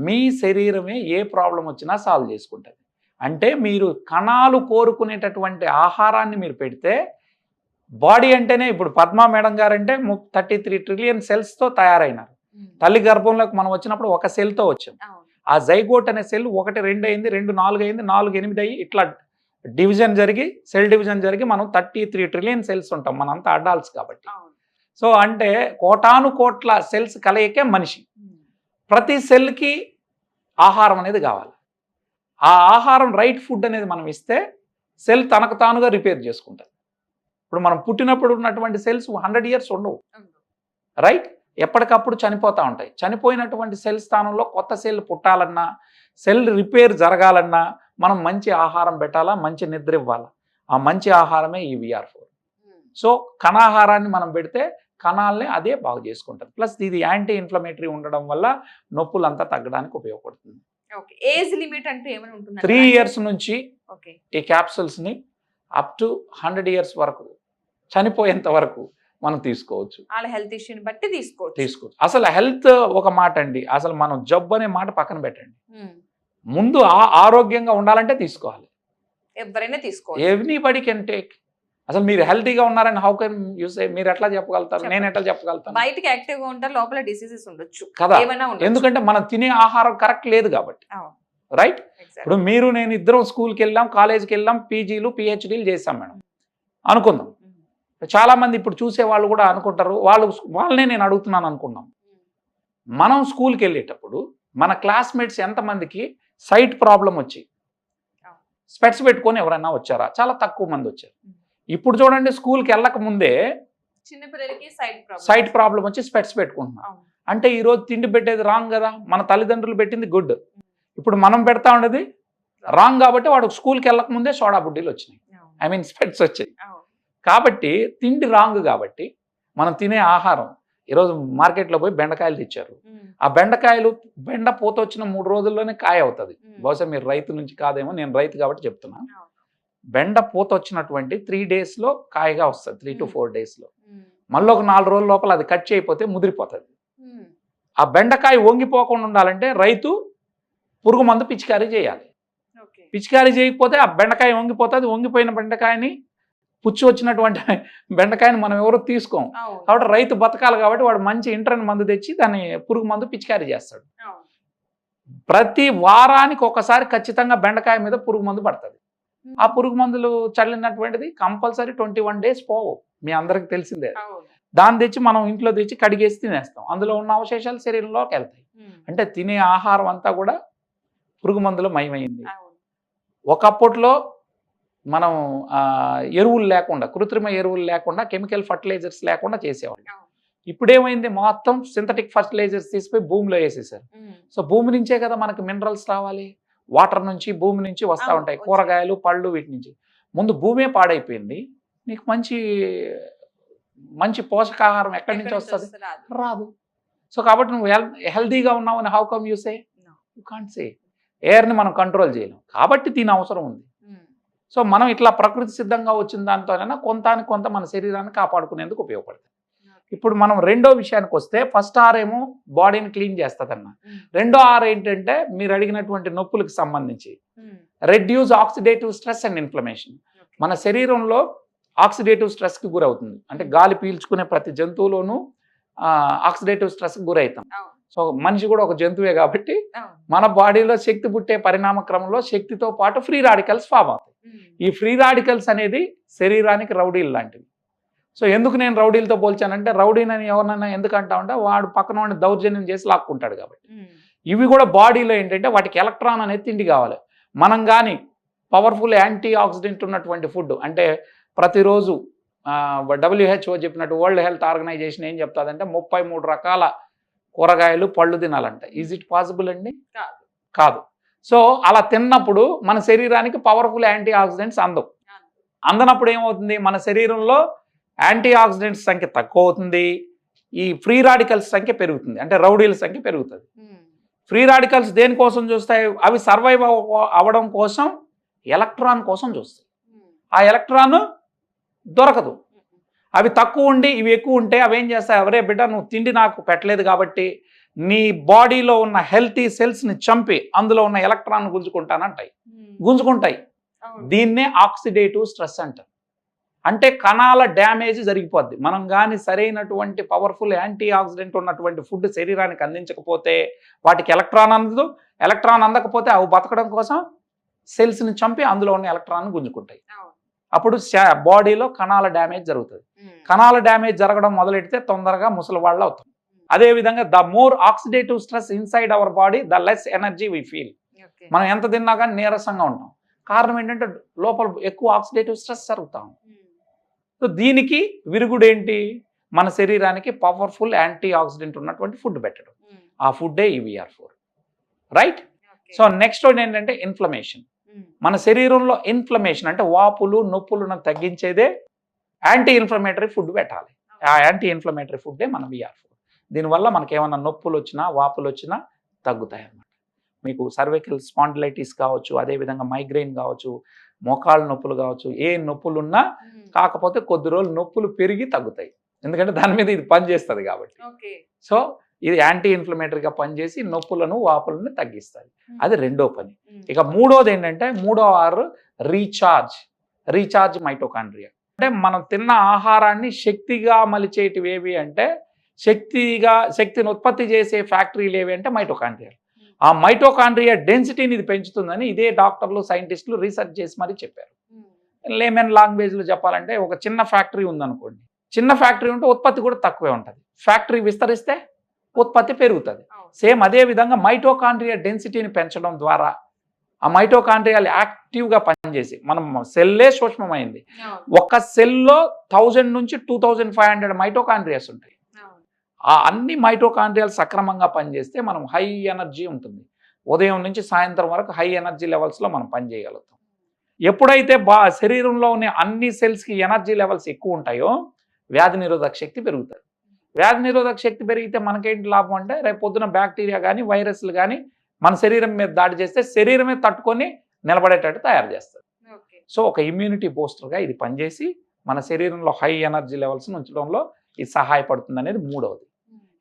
మీ శరీరమే ఏ ప్రాబ్లం వచ్చినా సాల్వ్ చేసుకుంటుంది. అంటే మీరు కణాలు కోరుకునేటటువంటి ఆహారాన్ని మీరు పెడితే, బాడీ అంటేనే ఇప్పుడు పద్మా మేడం గారు అంటే 33 ట్రిలియన్ సెల్స్తో తయారైనారు. తల్లి గర్భంలోకి మనం వచ్చినప్పుడు ఒక సెల్తో వచ్చాం. ఆ జైగోట్ అనే సెల్ 1, 2 అయింది, 2, 4 అయింది, 4, 8 అయ్యి ఇట్లా డివిజన్ జరిగి, సెల్ డివిజన్ జరిగి మనం 33 ట్రిలియన్ సెల్స్ ఉంటాం, మనంతా అడాల్ట్స్ కాబట్టి. సో అంటే కోటాను కోట్ల సెల్స్ కలయికే మనిషి. ప్రతి సెల్కి ఆహారం అనేది కావాలి. ఆ ఆహారం రైట్ ఫుడ్ అనేది మనం ఇస్తే సెల్ తనకు తానుగా రిపేర్ చేసుకుంటుంది. ఇప్పుడు మనం పుట్టినప్పుడు ఉన్నటువంటి సెల్స్ 100 years ఉండవు, రైట్. ఎప్పటికప్పుడు చనిపోతూ ఉంటాయి. చనిపోయినటువంటి సెల్ స్థానంలో కొత్త సెల్ పుట్టాలన్నా, సెల్ రిపేర్ జరగాలన్నా మనం మంచి ఆహారం పెట్టాలా, మంచి నిద్ర ఇవ్వాలా. ఆ మంచి ఆహారమే ఈ VR4. సో కణాహారాన్ని మనం పెడితే కణాలని అదే బాగు చేసుకుంటుంది. ప్లస్ ఇది యాంటీ ఇన్ఫ్లమేటరీ ఉండడం వల్ల నొప్పులు అంతా తగ్గడానికి ఉపయోగపడుతుంది. ఏజ్ లిమిట్ అంటే ఏమైనా ఉంటుంది? 3 years నుంచి ఈ క్యాప్సూల్స్ని అప్ టు 100 years వరకు, చనిపోయేంత వరకు మనం తీసుకోవచ్చు. వాళ్ళ హెల్త్ ఇష్యూని బట్టి తీసుకోవచ్చు. అసలు హెల్త్ ఒక మాట అండి, అసలు మనం జబ్బు అనే మాట పక్కన పెట్టండి. ముందు ఆరోగ్యంగా ఉండాలంటే తీసుకోవాలి. ఎవరైనా తీసుకోవాలి, ఎవ్రీబడి కెన్ టేక్. అసలు మీరు హెల్తీగా ఉన్నారని హౌ కెన్ యూ సే? మీరు ఎట్లా చెప్పగలుగుతారు? నేను ఎట్లా చెప్పగలుగుతాను? బయటకి యాక్టివ్గా ఉంటారు, లోపల డిసీజెస్ ఉండొచ్చు కదా. ఎందుకంటే మనం తినే ఆహారం కరెక్ట్ లేదు కాబట్టి, రైట్. ఇప్పుడు మీరు నేను ఇద్దరం స్కూల్కి వెళ్ళాం, కాలేజీకి వెళ్ళాం, పీజీలు PhDలు చేస్తాం మేడం అనుకుందాం. చాలా మంది ఇప్పుడు చూసే వాళ్ళు కూడా అనుకుంటారు, వాళ్ళనే నేను అడుగుతున్నాను అనుకున్నాం. మనం స్కూల్కి వెళ్ళేటప్పుడు మన క్లాస్మేట్స్ ఎంతమందికి సైట్ ప్రాబ్లం వచ్చి స్పెట్స్ పెట్టుకొని ఎవరైనా వచ్చారా? చాలా తక్కువ మంది వచ్చారు. ఇప్పుడు చూడండి, స్కూల్కి వెళ్ళక ముందే చిన్నపిల్లలకి సైట్ ప్రాబ్లం వచ్చి స్పెట్స్ పెట్టుకుంటున్నాం. అంటే ఈరోజు తిండి పెట్టేది రాంగ్ కదా, మన తల్లిదండ్రులు పెట్టింది గుడ్, ఇప్పుడు మనం పెడతా ఉండేది రాంగ్. కాబట్టి వాడు స్కూల్కి వెళ్ళక ముందే సోడా బుడ్డీలు వచ్చినాయి, ఐ మీన్ స్పెట్స్ వచ్చాయి. కాబట్టి తిండి రాంగ్. కాబట్టి మనం తినే ఆహారం, ఈరోజు మార్కెట్లో పోయి బెండకాయలు తెచ్చారు, ఆ బెండ పూత వచ్చిన 3 రోజుల్లోనే కాయ అవుతుంది. బహుశా మీరు రైతు నుంచి కాదేమో, నేను రైతు కాబట్టి చెప్తున్నా. బెండ పూత వచ్చినటువంటి 3 daysలో కాయగా వస్తుంది, 3 to 4 daysలో. మళ్ళీ ఒక 4 రోజుల లోపల అది కట్ చేయకపోతే ముదిరిపోతుంది. ఆ బెండకాయ వంగిపోకుండా ఉండాలంటే రైతు పురుగు మందు పిచికారీ చేయాలి. పిచికారీ చేయకపోతే ఆ బెండకాయ వంగిపోతుంది. వంగిపోయిన బెండకాయని, పుచ్చి వచ్చినటువంటి బెండకాయని మనం ఎవరు తీసుకోం. కాబట్టి రైతు బతకాలి కాబట్టి వాడు మంచి ఇంటర్న్ మందు తెచ్చి దాన్ని పురుగు మందు పిచికారీ చేస్తాడు. ప్రతి వారానికి ఒకసారి ఖచ్చితంగా బెండకాయ మీద పురుగు మందు పడుతుంది. ఆ పురుగు మందులు చల్లినటువంటిది కంపల్సరీ 21 days పోవు, మీ అందరికి తెలిసిందే. దాన్ని తెచ్చి మనం ఇంట్లో తెచ్చి కడిగేసి తినేస్తాం, అందులో ఉన్న అవశేషాలు శరీరంలోకి వెళ్తాయి. అంటే తినే ఆహారం అంతా కూడా పురుగు మందులు మయమైంది. ఒకప్పట్లో మనం ఎరువులు లేకుండా, కృత్రిమ ఎరువులు లేకుండా, కెమికల్ ఫర్టిలైజర్స్ లేకుండా చేసేవాళ్ళు. ఇప్పుడేమైంది, మొత్తం సింథటిక్ ఫర్టిలైజర్స్ తీసిపోయి భూమిలో వేసేసారు. సో భూమి నుంచే కదా మనకు మినరల్స్ రావాలి, వాటర్ నుంచి, భూమి నుంచి వస్తూ ఉంటాయి, కూరగాయలు, పళ్ళు, వీటి నుంచి. ముందు భూమే పాడైపోయింది, నీకు మంచి మంచి పోషకాహారం ఎక్కడి నుంచి వస్తుంది? రాదు. సో కాబట్టి నువ్వు హెల్దీగా ఉన్నావు అని how come you say? You can't say. ఎయిర్ని మనం కంట్రోల్ చేయలేం, కాబట్టి దీని అవసరం ఉంది. సో మనం ఇట్లా ప్రకృతి సిద్ధంగా వచ్చిన దాంతోనైనా కొంత మన శరీరాన్ని కాపాడుకునేందుకు ఉపయోగపడుతుంది. ఇప్పుడు మనం రెండో విషయానికి వస్తే, ఫస్ట్ ఆర్ ఏమో బాడీని క్లీన్ చేస్తుందన్న, రెండో ఆర్ ఏంటంటే మీరు అడిగినటువంటి నొప్పులకు సంబంధించి reduce oxidative stress and inflammation. మన శరీరంలో ఆక్సిడేటివ్ స్ట్రెస్కి గురవుతుంది, అంటే గాలి పీల్చుకునే ప్రతి జంతువులోనూ ఆక్సిడేటివ్ స్ట్రెస్కి గురవుతాం. సో మనిషి కూడా ఒక జంతువే కాబట్టి మన బాడీలో శక్తి పుట్టే పరిణామ క్రమంలో శక్తితో పాటు ఫ్రీ రాడికల్స్ ఫామ్ అవుతాయి. ఈ ఫ్రీ రాడికల్స్ అనేది శరీరానికి రౌడీలు లాంటివి. సో ఎందుకు నేను రౌడీలతో పోల్చానంటే, రౌడీని ఎవరినైనా ఎందుకు అంటామంటే వాడు పక్కన వాడిని దౌర్జన్యం చేసి లాక్కుంటాడు కాబట్టి. ఇవి కూడా బాడీలో ఏంటంటే వాటికి ఎలక్ట్రాన్ అనేది తిండి కావాలి. మనం కానీ పవర్ఫుల్ యాంటీ ఆక్సిడెంట్ ఉన్నటువంటి ఫుడ్, అంటే ప్రతిరోజు WHO చెప్పినట్టు, వరల్డ్ హెల్త్ ఆర్గనైజేషన్ ఏం చెప్తాదంటే 33 రకాల కూరగాయలు, పళ్ళు తినాలంట. ఈజ్ ఇట్ పాసిబుల్ అండి? కాదు. సో అలా తిన్నప్పుడు మన శరీరానికి పవర్ఫుల్ యాంటీ ఆక్సిడెంట్స్ అందనప్పుడు ఏమవుతుంది, మన శరీరంలో యాంటీ ఆక్సిడెంట్స్ సంఖ్య తక్కువ అవుతుంది, ఈ ఫ్రీ రాడికల్స్ సంఖ్య పెరుగుతుంది, అంటే రౌడీల సంఖ్య పెరుగుతుంది. ఫ్రీ రాడికల్స్ దేనికోసం చూస్తాయి? అవి సర్వైవ్ అవ్వడం కోసం, ఎలక్ట్రాన్ కోసం చూస్తాయి. ఆ ఎలక్ట్రాన్ దొరకదు, అవి తక్కువ ఉండి ఇవి ఎక్కువ ఉంటే అవి ఏం చేస్తాయి, ఎవరే బిడ్డ నువ్వు తిండి నాకు పెట్టలేదు కాబట్టి నీ బాడీలో ఉన్న హెల్తీ సెల్స్ని చంపి అందులో ఉన్న ఎలక్ట్రాన్ గుంజుకుంటాయి. దీన్నే ఆక్సిడేటివ్ స్ట్రెస్ అంటారు. అంటే కణాల డ్యామేజ్ జరిగిపోద్ది. మనం కానీ సరైనటువంటి పవర్ఫుల్ యాంటీ ఆక్సిడెంట్ ఉన్నటువంటి ఫుడ్ శరీరానికి అందించకపోతే వాటికి ఎలక్ట్రాన్ అందదు, ఎలక్ట్రాన్ అందకపోతే అవి బతకడం కోసం సెల్స్ని చంపి అందులో ఉన్న ఎలక్ట్రాన్ గుంజుకుంటాయి. అప్పుడు బాడీలో కణాల డ్యామేజ్ జరుగుతుంది. కణాల డ్యామేజ్ జరగడం మొదలెడితే తొందరగా ముసలివాళ్ళు అవుతాం. అదేవిధంగా the more oxidative stress inside our body, the less energy we feel. మనం ఎంత తిన్నా కానీ నీరసంగా ఉంటాం. కారణం ఏంటంటే లోపల ఎక్కువ ఆక్సిడేటివ్ స్ట్రెస్ జరుగుతాం. సో దీనికి విరుగుడు ఏంటి, మన శరీరానికి పవర్ఫుల్ యాంటీ ఆక్సిడెంట్ ఉన్నటువంటి ఫుడ్ పెట్టడం. ఆ ఫుడ్డే ఈ VR4, రైట్? సో నెక్స్ట్ ఏంటంటే ఇన్ఫ్లమేషన్. మన శరీరంలో ఇన్ఫ్లమేషన్ అంటే వాపులు, నొప్పులను తగ్గించేదే యాంటీ ఇన్ఫ్లమేటరీ ఫుడ్ పెట్టాలి. ఆ యాంటీ ఇన్ఫ్లమేటరీ ఫుడ్డే మన VR4. దీనివల్ల మనకి ఏమైనా నొప్పులు వచ్చినా, వాపులు వచ్చినా తగ్గుతాయి అన్నమాట. మీకు సర్వైకల్ స్పాండిలైటిస్ కావచ్చు, అదేవిధంగా మైగ్రెయిన్ కావచ్చు, మోకాళ్ళ నొప్పులు కావచ్చు, ఏ నొప్పులు ఉన్నా కాకపోతే కొద్ది రోజులు నొప్పులు పెరిగి తగ్గుతాయి, ఎందుకంటే దాని మీద ఇది పనిచేస్తుంది కాబట్టి. సో ఇది యాంటీ ఇన్ఫ్లమేటరీగా పనిచేసి నొప్పులను, వాపులను తగ్గిస్తుంది. అది రెండో పని. ఇక మూడోది ఏంటంటే, మూడో ఆర్ రీఛార్జ్ మైటోకాండ్రియా. అంటే మనం తిన్న ఆహారాన్ని శక్తిగా మలిచేటివి ఏవి అంటే, శక్తిని ఉత్పత్తి చేసే ఫ్యాక్టరీలు ఏవి అంటే మైటోకాండ్రియా. ఆ మైటోకాండ్రియా డెన్సిటీని ఇది పెంచుతుందని ఇదే డాక్టర్లు, సైంటిస్టులు రీసెర్చ్ చేసి మరీ చెప్పారు. లేమన్ లాంగ్వేజ్లో చెప్పాలంటే, ఒక చిన్న ఫ్యాక్టరీ ఉందనుకోండి, చిన్న ఫ్యాక్టరీ ఉంటే ఉత్పత్తి కూడా తక్కువే ఉంటుంది, ఫ్యాక్టరీ విస్తరిస్తే ఉత్పత్తి పెరుగుతుంది. సేమ్ అదే విధంగా మైటోకాండ్రియా డెన్సిటీని పెంచడం ద్వారా ఆ మైటోకాండ్రియాలు యాక్టివ్గా పనిచేసి, మనం సెల్లే సూక్ష్మమైంది, ఒక సెల్లో 1000 నుంచి 2500 మైటోకాండ్రియాస్ ఉంటాయి. ఆ అన్ని మైటోకాండ్రియాలు సక్రమంగా పనిచేస్తే మనం హై ఎనర్జీ ఉంటుంది. ఉదయం నుంచి సాయంత్రం వరకు హై ఎనర్జీ లెవెల్స్లో మనం పనిచేయగలుగుతాం. ఎప్పుడైతే శరీరంలో ఉన్న అన్ని సెల్స్కి ఎనర్జీ లెవెల్స్ ఎక్కువ ఉంటాయో వ్యాధి నిరోధక శక్తి పెరుగుతుంది. వ్యాధి నిరోధక శక్తి పెరిగితే మనకేంటి లాభం అంటే, రేపు పొద్దున బ్యాక్టీరియా కానీ, వైరస్లు కానీ మన శరీరం మీద దాడి చేస్తే శరీరమే తట్టుకొని నిలబడేటట్టు తయారు చేస్తుంది. సో ఒక ఇమ్యూనిటీ బూస్టర్గా ఇది పనిచేసి మన శరీరంలో హై ఎనర్జీ లెవెల్స్ ఉంచడంలో ఇది సహాయపడుతుంది అనేది మూడవది.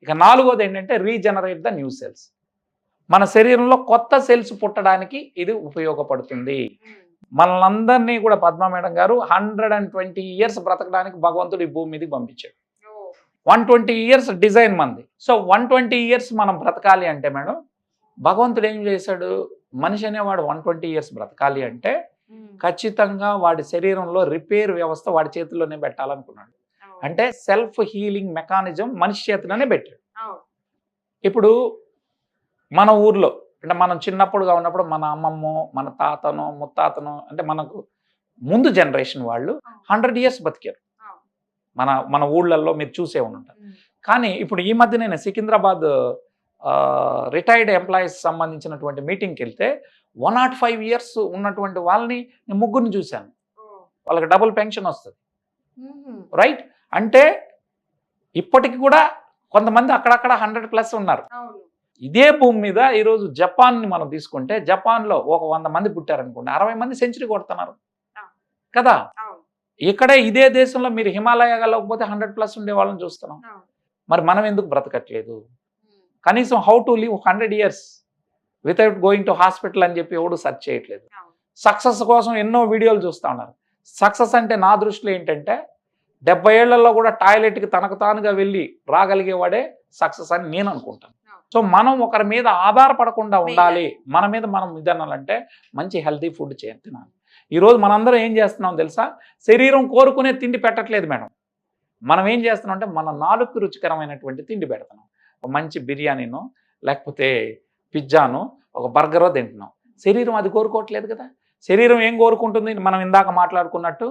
ఇక నాలుగోది ఏంటంటే, రీజనరేట్ ద న్యూ సెల్స్. మన శరీరంలో కొత్త సెల్స్ పుట్టడానికి ఇది ఉపయోగపడుతుంది. మనల్ని కూడా పద్మా మేడం గారు 120 years బ్రతకడానికి భగవంతుడు ఈ భూమి మీదకి పంపించాడు. 120 years డిజైన్ మంది. సో 120 years మనం బ్రతకాలి అంటే మేడం, భగవంతుడు ఏం చేశాడు, మనిషి అనేవాడు 120 years బ్రతకాలి అంటే ఖచ్చితంగా వాడి శరీరంలో రిపేర్ వ్యవస్థ వాడి చేతుల్లోనే పెట్టాలనుకున్నాడు. అంటే సెల్ఫ్ హీలింగ్ మెకానిజం మనిషి చేతిలోనే పెట్టాడు. ఇప్పుడు మన ఊర్లో అంటే మనం చిన్నప్పుడుగా ఉన్నప్పుడు మన అమ్మమ్మో, మన తాతనో, ముత్తాతనో, అంటే మనకు ముందు జనరేషన్ వాళ్ళు 100 years బతికారు. మన ఊళ్ళల్లో మీరు చూసే ఉంటారు. కానీ ఇప్పుడు ఈ మధ్య నేను సికింద్రాబాద్ రిటైర్డ్ ఎంప్లాయీస్ సంబంధించినటువంటి మీటింగ్కి వెళ్తే 105 years ఉన్నటువంటి వాళ్ళని నేను ముగ్గురిని చూశాను. వాళ్ళకి డబుల్ పెన్షన్ వస్తుంది. రైట్? అంటే ఇప్పటికి కూడా కొంతమంది అక్కడక్కడ 100+ ఉన్నారు. ఇదే భూమి మీద ఈరోజు జపాన్ని మనం తీసుకుంటే జపాన్లో ఒక 100 మంది పుట్టారనుకోండి, 60 మంది సెంచరీ కొడుతున్నారు కదా. ఇక్కడే ఇదే దేశంలో మీరు హిమాలయాలోకపోతే 100+ ఉండే వాళ్ళని చూస్తున్నాం. మరి మనం ఎందుకు బ్రతకట్లేదు? కనీసం how to live 100 years without going to hospital అని చెప్పి ఎవడు సెర్చ్ చేయట్లేదు. సక్సెస్ కోసం ఎన్నో వీడియోలు చూస్తూ ఉన్నారు. సక్సెస్ అంటే నా దృష్టిలో ఏంటంటే 70 ఏళ్లలో కూడా టాయిలెట్కి తనకు తానుగా వెళ్ళి రాగలిగేవాడే సక్సెస్ అని నేను అనుకుంటాను. సో మనం ఒకరి మీద ఆధారపడకుండా ఉండాలి. మన మీద మనం ఇదనాలంటే మంచి హెల్తీ ఫుడ్ తినాలి. ఈరోజు మనందరం ఏం చేస్తున్నాం తెలుసా? శరీరం కోరుకునే తిండి పెట్టట్లేదు మేడం. మనం ఏం చేస్తున్నాం అంటే మన నాలుగుకి రుచికరమైనటువంటి తిండి పెడుతున్నాం. ఒక మంచి బిర్యానీనో లేకపోతే పిజ్జానో ఒక బర్గరో తింటున్నాం. శరీరం అది కోరుకోవట్లేదు కదా. శరీరం ఏం కోరుకుంటుంది? మనం ఇందాక మాట్లాడుకున్నట్టు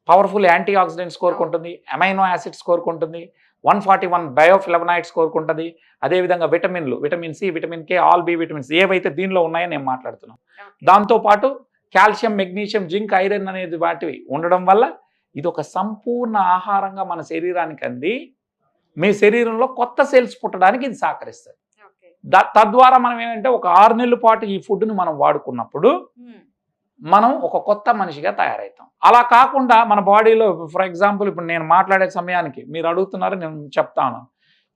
పవర్ఫుల్ యాంటీ ఆక్సిడెంట్స్ కోరుకుంటుంది, అమైనో యాసిడ్స్ కోరుకుంటుంది, 141 బయోఫ్లవనాయిడ్స్ కోరుకుంటుంది. అదేవిధంగా విటమిన్లు, vitamin C, vitamin K, all B vitamins ఏవైతే దీనిలో ఉన్నాయో నేను మాట్లాడుతున్నాను. దాంతోపాటు కాల్షియం, మెగ్నీషియం, జింక్, ఐరన్ అనేది వాటివి ఉండడం వల్ల ఇది ఒక సంపూర్ణ ఆహారంగా మన శరీరానికి అంది మీ శరీరంలో కొత్త సెల్స్ పుట్టడానికి ఇది సహకరిస్తుంది. తద్వారా మనం ఏంటంటే ఒక 6 నెలల పాటు ఈ ఫుడ్ని మనం వాడుకున్నప్పుడు మనం ఒక కొత్త మనిషిగా తయారవుతాం. అలా కాకుండా మన బాడీలో ఫర్ ఎగ్జాంపుల్ ఇప్పుడు నేను మాట్లాడే సమయానికి మీరు అడుగుతున్నారు, నేను చెప్తాను.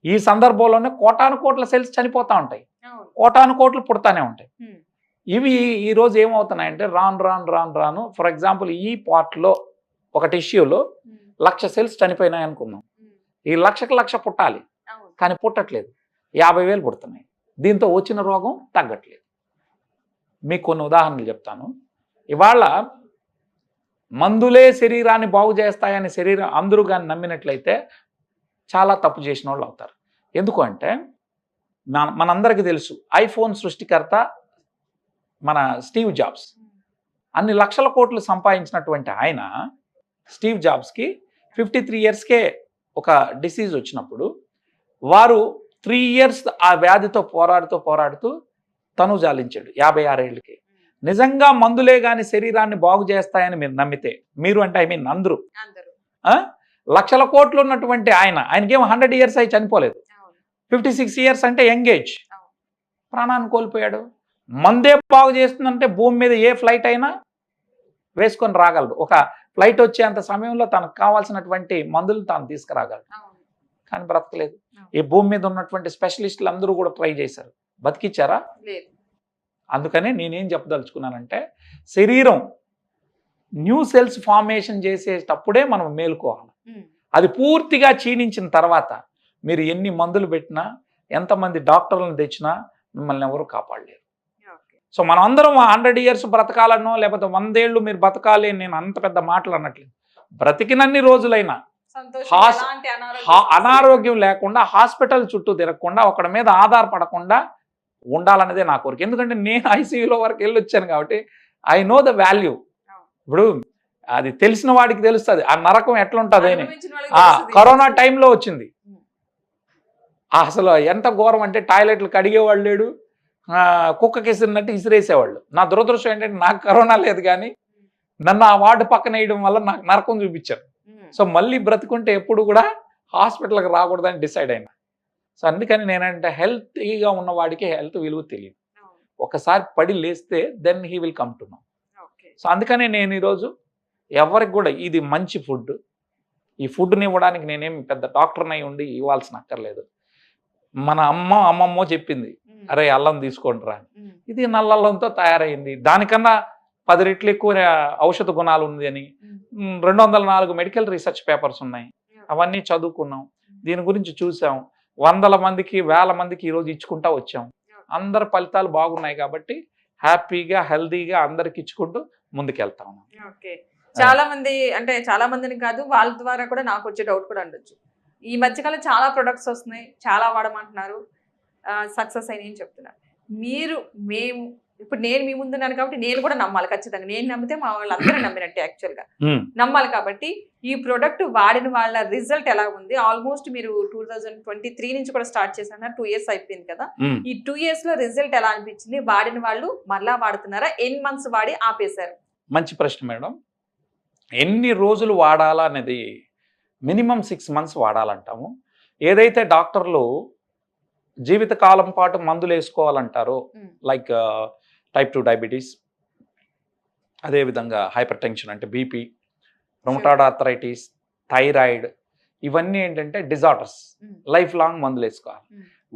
ఈ సందర్భంలోనే కోటాను కోట్ల సెల్స్ చనిపోతూ ఉంటాయి, కోటాను కోట్లు పుడతానే ఉంటాయి. ఇవి ఈరోజు ఏమవుతున్నాయంటే రాను ఫర్ ఎగ్జాంపుల్ ఈ పార్ట్లో ఒక టిష్యూలో 1,00,000 సెల్స్ చనిపోయినాయి అనుకుందాం. ఈ 1,00,000 పుట్టాలి కానీ పుట్టట్లేదు, 50,000 పుడుతున్నాయి. దీంతో వచ్చిన రోగం తగ్గట్లేదు. మీకు కొన్ని ఉదాహరణలు చెప్తాను. ఇవాళ మందులే శరీరాన్ని బాగు చేస్తాయని శరీరం అందరూ కానీ నమ్మినట్లయితే చాలా తప్పు చేసిన వాళ్ళు అవుతారు. ఎందుకు అంటే మనందరికీ తెలుసు ఐఫోన్ సృష్టికర్త మన స్టీవ్ జాబ్స్. అన్ని లక్షల కోట్లు సంపాదించినటువంటి ఆయన స్టీవ్ జాబ్స్కి 53 yearsకే ఒక డిసీజ్ వచ్చినప్పుడు వారు 3 years ఆ వ్యాధితో పోరాడుతూ తను జాలించాడు 56 ఏళ్ళకి. నిజంగా మందులే కానీ శరీరాన్ని బాగు చేస్తాయని మీరు నమ్మితే, మీరు అంటే ఐ మీన్ అందరూ, లక్షల కోట్లు ఉన్నటువంటి ఆయనకేమో 100 years అయి చనిపోలేదు. 56 years అంటే యంగ్ ఏజ్, ప్రాణాన్ని కోల్పోయాడు. మందే బాగు చేస్తుందంటే భూమి మీద ఏ ఫ్లైట్ అయినా వేసుకొని రాగలడు. ఒక ఫ్లైట్ వచ్చేంత సమయంలో తనకు కావాల్సినటువంటి మందులు తాను తీసుకురాగలడు. కానీ బ్రతకలేదు. ఈ భూమి మీద ఉన్నటువంటి స్పెషలిస్టులు అందరూ కూడా ట్రై చేశారు, బతికిచ్చారా? అందుకనే నేనేం చెప్పదలుచుకున్నానంటే శరీరం న్యూ సెల్స్ ఫార్మేషన్ చేసేటప్పుడే మనం మేలుకోవాలి. అది పూర్తిగా క్షీణించిన తర్వాత మీరు ఎన్ని మందులు పెట్టినా, ఎంతమంది డాక్టర్లను తెచ్చినా మిమ్మల్ని ఎవరు కాపాడలేరు. సో మనం అందరం 100 years బ్రతకాలనో లేకపోతే 100 ఏళ్ళు మీరు బతకాలి నేను అంత పెద్ద మాటలు అనట్లేదు. బ్రతికినన్ని రోజులైనా అనారోగ్యం లేకుండా హాస్పిటల్ చుట్టూ తిరగకుండా ఒకడి మీద ఆధారపడకుండా ఉండాలనేదే నా కోరిక. ఎందుకంటే నేను ఐసీయూలో వరకు వెళ్ళొచ్చాను కాబట్టి ఐ నో ద వాల్యూ. ఇప్పుడు అది తెలిసిన వాడికి తెలుస్తుంది ఆ నరకం ఎట్లుంటుంది అని. కరోనా టైంలో వచ్చింది అసలు ఎంత ఘోరం అంటే టాయిలెట్లు కడిగేవాళ్ళు లేడు, కుక్కకి ఇసిరినట్టు ఇసిరేసేవాళ్ళు. నా దురదృష్టం ఏంటంటే నాకు కరోనా లేదు కానీ నన్ను ఆ వార్డు పక్కన వేయడం వల్ల నాకు నరకం చూపించారు. సో మళ్ళీ బ్రతుకుంటే ఎప్పుడు కూడా హాస్పిటల్కి రాకూడదని డిసైడ్ అయినా. సో అందుకని నేనంటే హెల్తీగా ఉన్నవాడికి హెల్త్ విలువ తెలియదు. ఒకసారి పడి లేస్తే then he will come to know. So అందుకనే నేను ఈరోజు ఎవరికి కూడా ఇది మంచి ఫుడ్, ఈ ఫుడ్ని ఇవ్వడానికి నేనేం పెద్ద డాక్టర్నై ఉండి ఇవ్వాల్సిన అక్కర్లేదు. మన అమ్మమ్మో చెప్పింది, అరే అల్లం తీసుకోండి రా, ఇది నల్ల అల్లంతో తయారైంది, దానికన్నా 10 రెట్లు ఎక్కువ ఔషధ గుణాలు ఉంది అని 204 మెడికల్ రీసెర్చ్ పేపర్స్ ఉన్నాయి. అవన్నీ చదువుకున్నాం, దీని గురించి చూసాం, 100 మందికి 1000 మందికి ఈరోజు ఇచ్చుకుంటా వచ్చాం. అందరి ఫలితాలు బాగున్నాయి కాబట్టి హ్యాపీగా హెల్దీగా అందరికి ఇచ్చుకుంటూ ముందుకెళ్తాం. ఓకే, చాలా మంది అంటే చాలా మందిని కాదు వాళ్ళ ద్వారా కూడా నాకు వచ్చే డౌట్ కూడా ఉండొచ్చు. ఈ మధ్యకాలం చాలా ప్రొడక్ట్స్ వస్తున్నాయి, చాలా వాడమంటున్నారు, సక్సెస్ అయినాయి అని చెప్తున్నారు. మేము ఇప్పుడు నేను మీ ముందున్నాను కాబట్టి నేను కూడా నమ్మాలి ఖచ్చితంగా. నేను నమ్మితే మా వాళ్ళందరూ నమ్మినట్టే యాక్చువల్గా నమ్మాలి. కాబట్టి ఈ ప్రోడక్ట్ వాడిన వాళ్ళ రిజల్ట్ ఎలా ఉంది? ఆల్మోస్ట్ మీరు 2023 నుంచి కూడా స్టార్ట్ చేశారు, 2 years అయిపోయింది కదా. ఈ 2 years లో రిజల్ట్ ఎలా అనిపించింది? వాడిన వాళ్ళు మరలా వాడుతున్నారా? ఎన్ని మంత్స్ వాడి ఆపేశారు? మంచి ప్రశ్న మేడం. ఎన్ని రోజులు వాడాలా అనేది మినిమం 6 months వాడాలంటాము. ఏదైతే డాక్టర్లు జీవితకాలం పాటు మందులు వేసుకోవాలంటారో, లైక్ type 2 డయాబెటీస్, అదేవిధంగా హైపర్ టెన్షన్ అంటే బీపీ, రొమటాయిడ్ ఆర్థరైటిస్, థైరాయిడ్, ఇవన్నీ ఏంటంటే డిజార్డర్స్, లైఫ్ లాంగ్ మందులు వేసుకోవాలి.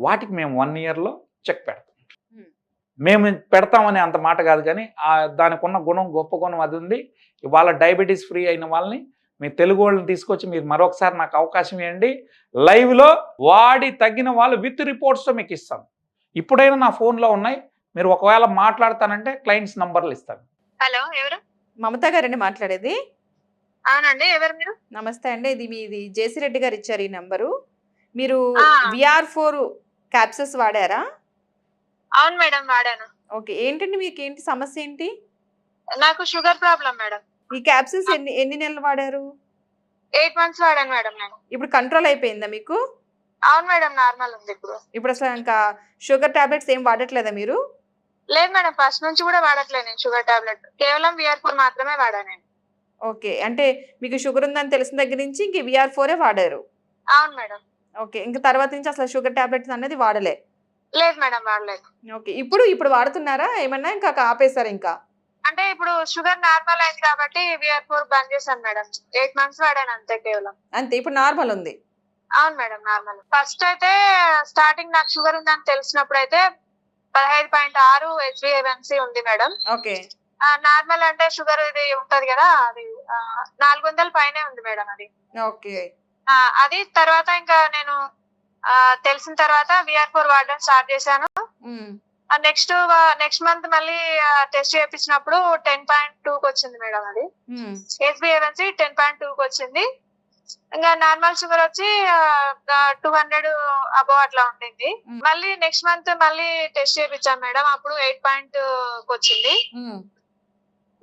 వాటికి మేము 1 yearలో చెక్ పెడతాం. మేము పెడతామని అంత మాట కాదు, కానీ దానికి ఉన్న గుణం, గొప్ప గుణం అది ఉంది. ఇవాళ డయాబెటీస్ ఫ్రీ అయిన వాళ్ళని, మీ తెలుగు వాళ్ళని తీసుకొచ్చి మీరు మరొకసారి నాకు అవకాశం ఇవ్వండి, లైవ్లో వాడి తగ్గిన వాళ్ళు విత్ రిపోర్ట్స్తో మీకు ఇస్తాను. ఇప్పుడైనా నా ఫోన్లో ఉన్నాయి, మీరు ఒకవేళ మాట్లాడతానంటే క్లయింట్స్ నంబర్లు ఇస్తాను. హలో, ఎవరు? మమతా గారండి మాట్లాడేది. అవునండి, ఎవరు మీరు? నమస్తే అండి, ఇది మీది జేసీ రెడ్డి గారు ఇచ్చారు ఈ నెంబరు. మీరు ఆ. VR4 capsules వాడారా? అవును మేడం, వాడాను. ఓకే, ఏంటండి మీకు ఏంటి సమస్య ఏంటి? నాకు షుగర్ ప్రాబ్లం మేడం. ఈ క్యాప్సూల్స్ ఎన్ని నెలలు వాడారు? 8 months వాడాను మేడం నేను. ఇప్పుడు కంట్రోల్ అయిపోయిందా మీకు? అవును మేడం, నార్మల్ ఉంది ఇప్పుడు. ఇప్పుడు అసలు ఇంకా షుగర్ టాబ్లెట్స్ ఏం వాడట్లేదా మీరు? లేదు మేడం, ఫస్ట్ నుంచి కూడా వాడట్లేదు నేను షుగర్ టాబ్లెట్. కేవలం VR4 మాత్రమే వాడాను నేను. ఓకే, అంటే మీకు షుగర్ ఉందని తెలిసిన దగ్గర నుంచి ఇంక VR4 వాడారు. అవును మేడం. ఓకే, ఇంకా తర్వాత నుంచి అసలు షుగర్ టాబ్లెట్స్ అనేది వాడలే? లేదు మేడం, వాడలేదు. ఓకే, ఇప్పుడు వాడుతున్నారా ఏమన్నా? ఇంకా ఆపేశారు ఇంకా? అంటే ఇప్పుడు షుగర్ నార్మల్ అయింది కాబట్టి VR4 బంద్ చేశాను మేడం. 8 months వాడాను అంతే కేవలం. అంతే, ఇప్పుడు నార్మల్ ఉంది. అవును మేడం, నార్మల్. ఫస్ట్ అయితే స్టార్టింగ్ నాకు షుగర్ ఉందని తెలిసినప్పుడు అయితే 15.6 HbA1c ఉంది మేడం. ఓకే, నార్మల్ అంటే షుగర్ ఇది ఉంటది కదా, అది 400 పైనే ఉంది మేడం అది. ఓకే, అది తర్వాత ఇంకా నేను తెలిసిన తర్వాత VR4 వాడడం స్టార్ట్ చేశాను. నెక్స్ట్ మంత్ మళ్ళీ టెస్ట్ చేయించినప్పుడు 10.2కి వచ్చింది మేడం. అది HbA1c 10.2కి వచ్చింది. ఇంకా నార్మల్ షుగర్ వచ్చి 200 అబౌవ్ అట్లా ఉండింది. మళ్ళీ నెక్స్ట్ మంత్ మళ్ళీ టెస్ట్ చేయించాం మేడం, అప్పుడు 8.కి వచ్చింది.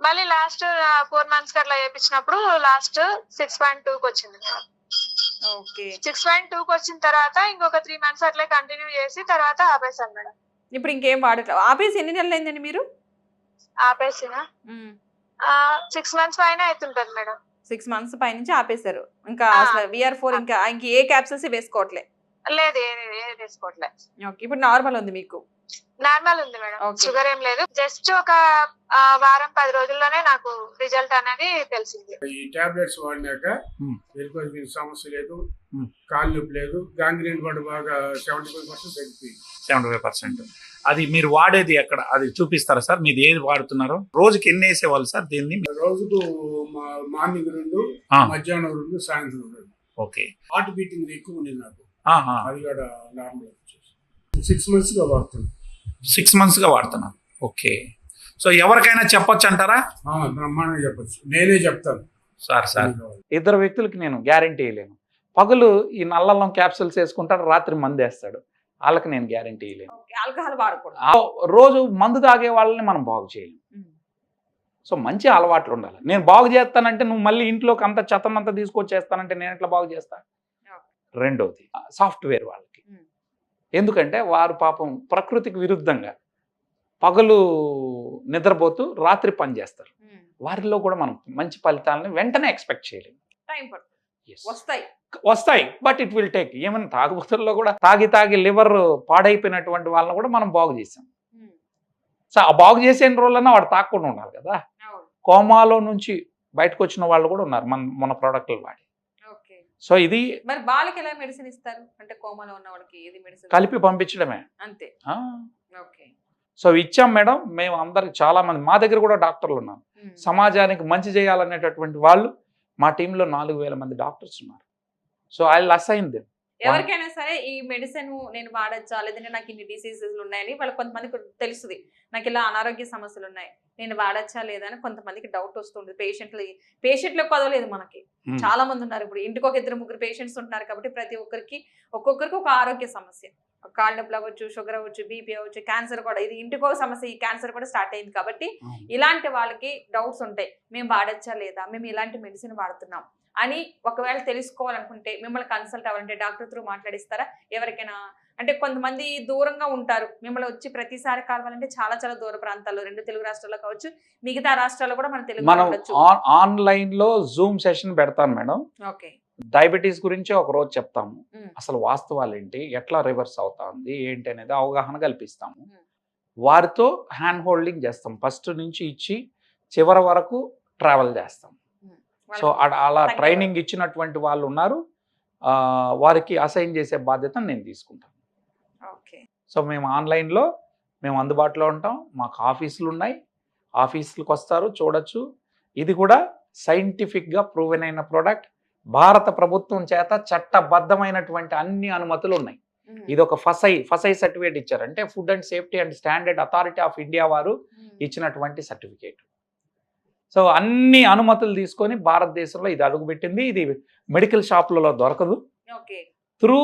మళ్ళీ లాస్ట్ 4 months కి అట్లా చేయించినప్పుడు లాస్ట్ 6.2కి వచ్చింది. ఓకే, 6.2కి వచ్చిన తర్వాత ఇంకొక 3 months అట్లా కంటిన్యూ చేసి తర్వాత ఆపేసాను మేడం. ఇప్పుడు ఇంకేం వాడట్లేదు. ఆపేసి ఎన్ని నెలలు అయిందండి మీరు? ఆపేసిన 6 months పైన అవుతుంటది మేడం. 6 months పైనుంచి ఆపేశారు. ఇంకా అసలు VR4 ఇంకా ఏ క్యాప్సూల్స్ వేసుకోవట్లే? లేదు, ఏది వేసుకోవట్లేదు. ఓకే, ఇప్పుడు నార్మల్ ఉంది మీకు? నార్మల్ ఉంది మేడం, షుగర్ ఏం లేదు. జస్ట్ ఒక వారం 10 రోజుల్లోనే నాకు రిజల్ట్ అనేది తెలిసింది. ఈ టాబ్లెట్స్ వాడినాక వెలుపల సమస్య లేదు, కాళ్ళు నొప్పి లేదు, గాంగ్రీన్ కూడా బాగా 75% తగ్గిపోయింది. 75%. అది మీరు వాడేది ఎక్కడ, అది చూపిస్తారా సార్? మీరు ఏది వాడుతున్నారో, రోజుకి ఎన్ని వేసేవాళ్ళు సార్ దీన్ని? రోజుకు మార్నింగ్ 2, మధ్యాహ్నం 2, సాయంత్రం 2. ఓకే, హార్ట్ బీటింగ్ ఎక్కువ ఉంది నాకు, అది కూడా నార్మల్. 6 months గా వాడుతున్నాను. 6 months గా వాడుతున్నాను. ఓకే, సో ఎవరికైనా చెప్పొచ్చు అంటారా? బ్రహ్మాండంగా చెప్పచ్చు, నేనే చెప్తాను సార్. ఇద్దరు వ్యక్తులకి నేను గ్యారంటీ ఇవ్వలేను. పగలు ఈ నల్లల్లం క్యాప్సూల్స్ వేసుకుంటాడు, రాత్రి మందు వేస్తాడు, వాళ్ళకి నేను గ్యారంటీ ఇవ్వలేను. ఆల్కహాల్ వాడకూడదు. రోజు మందు తాగే వాళ్ళని మనం బాగు చేయలేము. సో మంచి అలవాట్లు ఉండాలి. నేను బాగు చేస్తానంటే నువ్వు మళ్ళీ ఇంట్లోకి అంత చెత్తనంతా తీసుకొచ్చేస్తానంటే నేను ఎట్లా బాగు చేస్తాను? రెండోది సాఫ్ట్వేర్ వాళ్ళకి, ఎందుకంటే వారు పాపం ప్రకృతికి విరుద్ధంగా పగలు నిద్రపోతూ రాత్రి పని చేస్తారు. వారిలో కూడా మనం మంచి ఫలితాలను వెంటనే ఎక్స్పెక్ట్ చేయలేము. టైం పడుతుంది, వస్తాయి, బట్ ఇట్ విల్ టేక్. ఏమైనా తాగుబోతుల్లో కూడా తాగి లివర్ పాడైపోయినటువంటి వాళ్ళని కూడా మనం బాగు చేసాం. సో ఆ బాగు చేసే రోజులన్నా వాడు తాగకుండా ఉండాలి కదా. కోమాలో నుంచి బయటకు వచ్చిన వాళ్ళు కూడా ఉన్నారు మన ప్రోడక్ట్లు వాడి. సో ఇది మరి వాళ్ళకి ఎలా మెడిసిన్ ఇస్తారు? అంటే కోమాలో ఉన్న వాళ్ళకి ఏది మెడిసిన్? కలిపి పంపించడమే అంతే. ఓకే, సో ఇచ్చాం మేడం. మేము అందరికి చాలా మంది మా దగ్గర కూడా డాక్టర్లు ఉన్నారు. సమాజానికి మంచి చేయాలనేటటువంటి వాళ్ళు మా టీంలో 4000 మంది డాక్టర్స్ ఉన్నారు. So I will assign them. ఎవరికైనా సరే ఈ మెడిసిన్ నేను వాడచ్చా, లేదంటే నాకు ఇన్ని డిసీజెస్ ఉన్నాయని వాళ్ళ కొంతమందికి తెలుస్తుంది, నాకు ఇలా అనారోగ్య సమస్యలు ఉన్నాయి, నేను వాడచ్చా లేదా అని కొంతమందికి డౌట్ వస్తుంది. పేషెంట్లకు కొదవలేదు మనకి, చాలా మంది ఉన్నారు. ఇప్పుడు ఇంటికి ఒక 2-3 పేషెంట్స్ ఉంటున్నారు కాబట్టి ప్రతి ఒక్కరికి ఒక్కొక్కరికి ఒక ఆరోగ్య సమస్య. కాళ్ళ నొప్పులు అవ్వచ్చు, షుగర్ అవ్వచ్చు, బీపీ అవ్వచ్చు, క్యాన్సర్ కూడా, ఇది ఇంటికో సమస్య, ఈ క్యాన్సర్ కూడా స్టార్ట్ అయింది కాబట్టి ఇలాంటి వాళ్ళకి డౌట్స్ ఉంటాయి, మేము వాడచ్చా లేదా, మేము ఇలాంటి మెడిసిన్ వాడుతున్నాం అని ఒకవేళ తెలుసుకోవాలనుకుంటే మిమ్మల్ని కన్సల్ట్ అవ్వాలంటే డాక్టర్ త్రూ మాట్లాడిస్తారా? ఎవరికైనా అంటే కొంతమంది దూరంగా ఉంటారు, మిమ్మల్ని వచ్చి ప్రతిసారి కావాలంటే చాలా చాలా దూర ప్రాంతాల్లో, 2 తెలుగు రాష్ట్రాల్లో కావచ్చు, మిగతా రాష్ట్రాల్లో కూడా మన తెలుగు మనం ఉండొచ్చు. ఆన్లైన్ లో జూమ్ సెషన్ పెడతాను మేడం. ఓకే. డయాబెటీస్ గురించి ఒక రోజు చెప్తాము, మ్మ్. అసలు వాస్తవాలు ఏంటి, ఎట్లా రివర్స్ అవుతుంది ఏంటి అనేది అవగాహన కల్పిస్తాము. వారితో హ్యాండ్ హోల్డింగ్ చేస్తాం, ఫస్ట్ నుంచి ఇచ్చి చివరి వరకు ట్రావెల్ చేస్తాం. సో అలా ట్రైనింగ్ ఇచ్చినటువంటి వాళ్ళు ఉన్నారు, వారికి అసైన్ చేసే బాధ్యత నేను తీసుకుంటాను. ఓకే. సో మేము ఆన్లైన్లో మేము అందుబాటులో ఉంటాం, మాకు ఆఫీసులు ఉన్నాయి, ఆఫీసులకు వస్తారు, చూడొచ్చు. ఇది కూడా సైంటిఫిక్గా ప్రూవెన్ అయిన ప్రోడక్ట్, భారత ప్రభుత్వం చేత చట్టబద్ధమైనటువంటి అన్ని అనుమతులు ఉన్నాయి. ఇది ఒక ఫసై సర్టిఫికేట్ ఇచ్చారు, అంటే food and safety and standard authority of India వారు ఇచ్చినటువంటి సర్టిఫికేట్. సో అన్ని అనుమతులు తీసుకొని భారతదేశంలో ఇది అడుగుపెట్టింది. ఇది మెడికల్ షాపులలో దొరకదు, ఓకే. త్రూ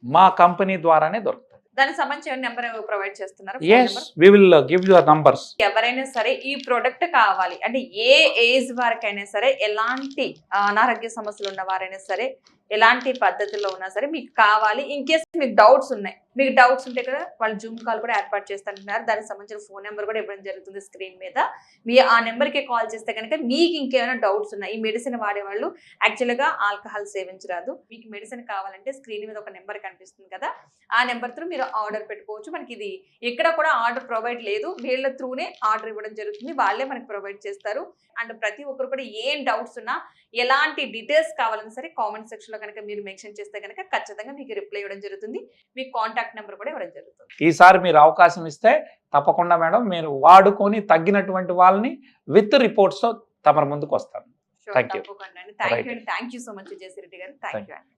మా కంపెనీ ద్వారానే దొరుకుతుంది. దానికి సంబంధించిన నెంబర్ ప్రొవైడ్ చేస్తున్నారు? yes we will give you the numbers. ఎవరైనా సరే ఈ ప్రొడక్ట్ కావాలి అంటే ఏ ఏజ్ వారికైనా సరే, ఎలాంటి అనారోగ్య సమస్యలు ఉన్న వారైనా సరే, ఎలాంటి పద్ధతిలో ఉన్నా సరే మీకు కావాలి, ఇన్ కేస్ మీకు డౌట్స్ ఉన్నాయి, మీకు డౌట్స్ ఉంటే కదా వాళ్ళు జూమ్ కాల్ కూడా ఏర్పాటు చేస్తున్నారు. దానికి సంబంధించిన ఫోన్ నెంబర్ కూడా ఇవ్వడం జరుగుతుంది స్క్రీన్ మీద. మీ ఆ నెంబర్కి కాల్ చేస్తే కనుక మీకు ఇంకేమైనా డౌట్స్ ఉన్నాయి, ఈ మెడిసిన్ వాడేవాళ్ళు యాక్చువల్గా ఆల్కహాల్ సేవించరాదు, మీకు మెడిసిన్ కావాలంటే స్క్రీన్ మీద ఒక నెంబర్ కనిపిస్తుంది కదా, ఆ నెంబర్తో మీరు ఆర్డర్ పెట్టుకోవచ్చు. మనకి ఇది ఎక్కడ కూడా ఆర్డర్ ప్రొవైడ్ లేదు, వీళ్ళ త్రూనే ఆర్డర్ ఇవ్వడం జరుగుతుంది, వాళ్ళే మనకి ప్రొవైడ్ చేస్తారు. అండ్ ప్రతి ఒక్కరు కూడా ఏం డౌట్స్ ఉన్నా, ఎలాంటి డీటెయిల్స్ కావాలన్నా సరే కామెంట్ సెక్షన్లో కనుక మీరు మెన్షన్ చేస్తే కనుక ఖచ్చితంగా మీకు రిప్లై ఇవ్వడం జరుగుతుంది. మీకు కాంటాక్ట్ నెంబర్ కూడా ఇవ్వడం జరుగుతుంది. ఈసారి మీరు అవకాశం ఇస్తే తప్పకుండా మేడం మీరు వాడుకొని తగ్గినటువంటి వాళ్ళని విత్ రిపోర్ట్స్తో తమ ముందుకు వస్తాను. Thank you. తప్పకుండా అండి. Thank you so much Jayashree Reddy గారు. థ్యాంక్ యూ అండి.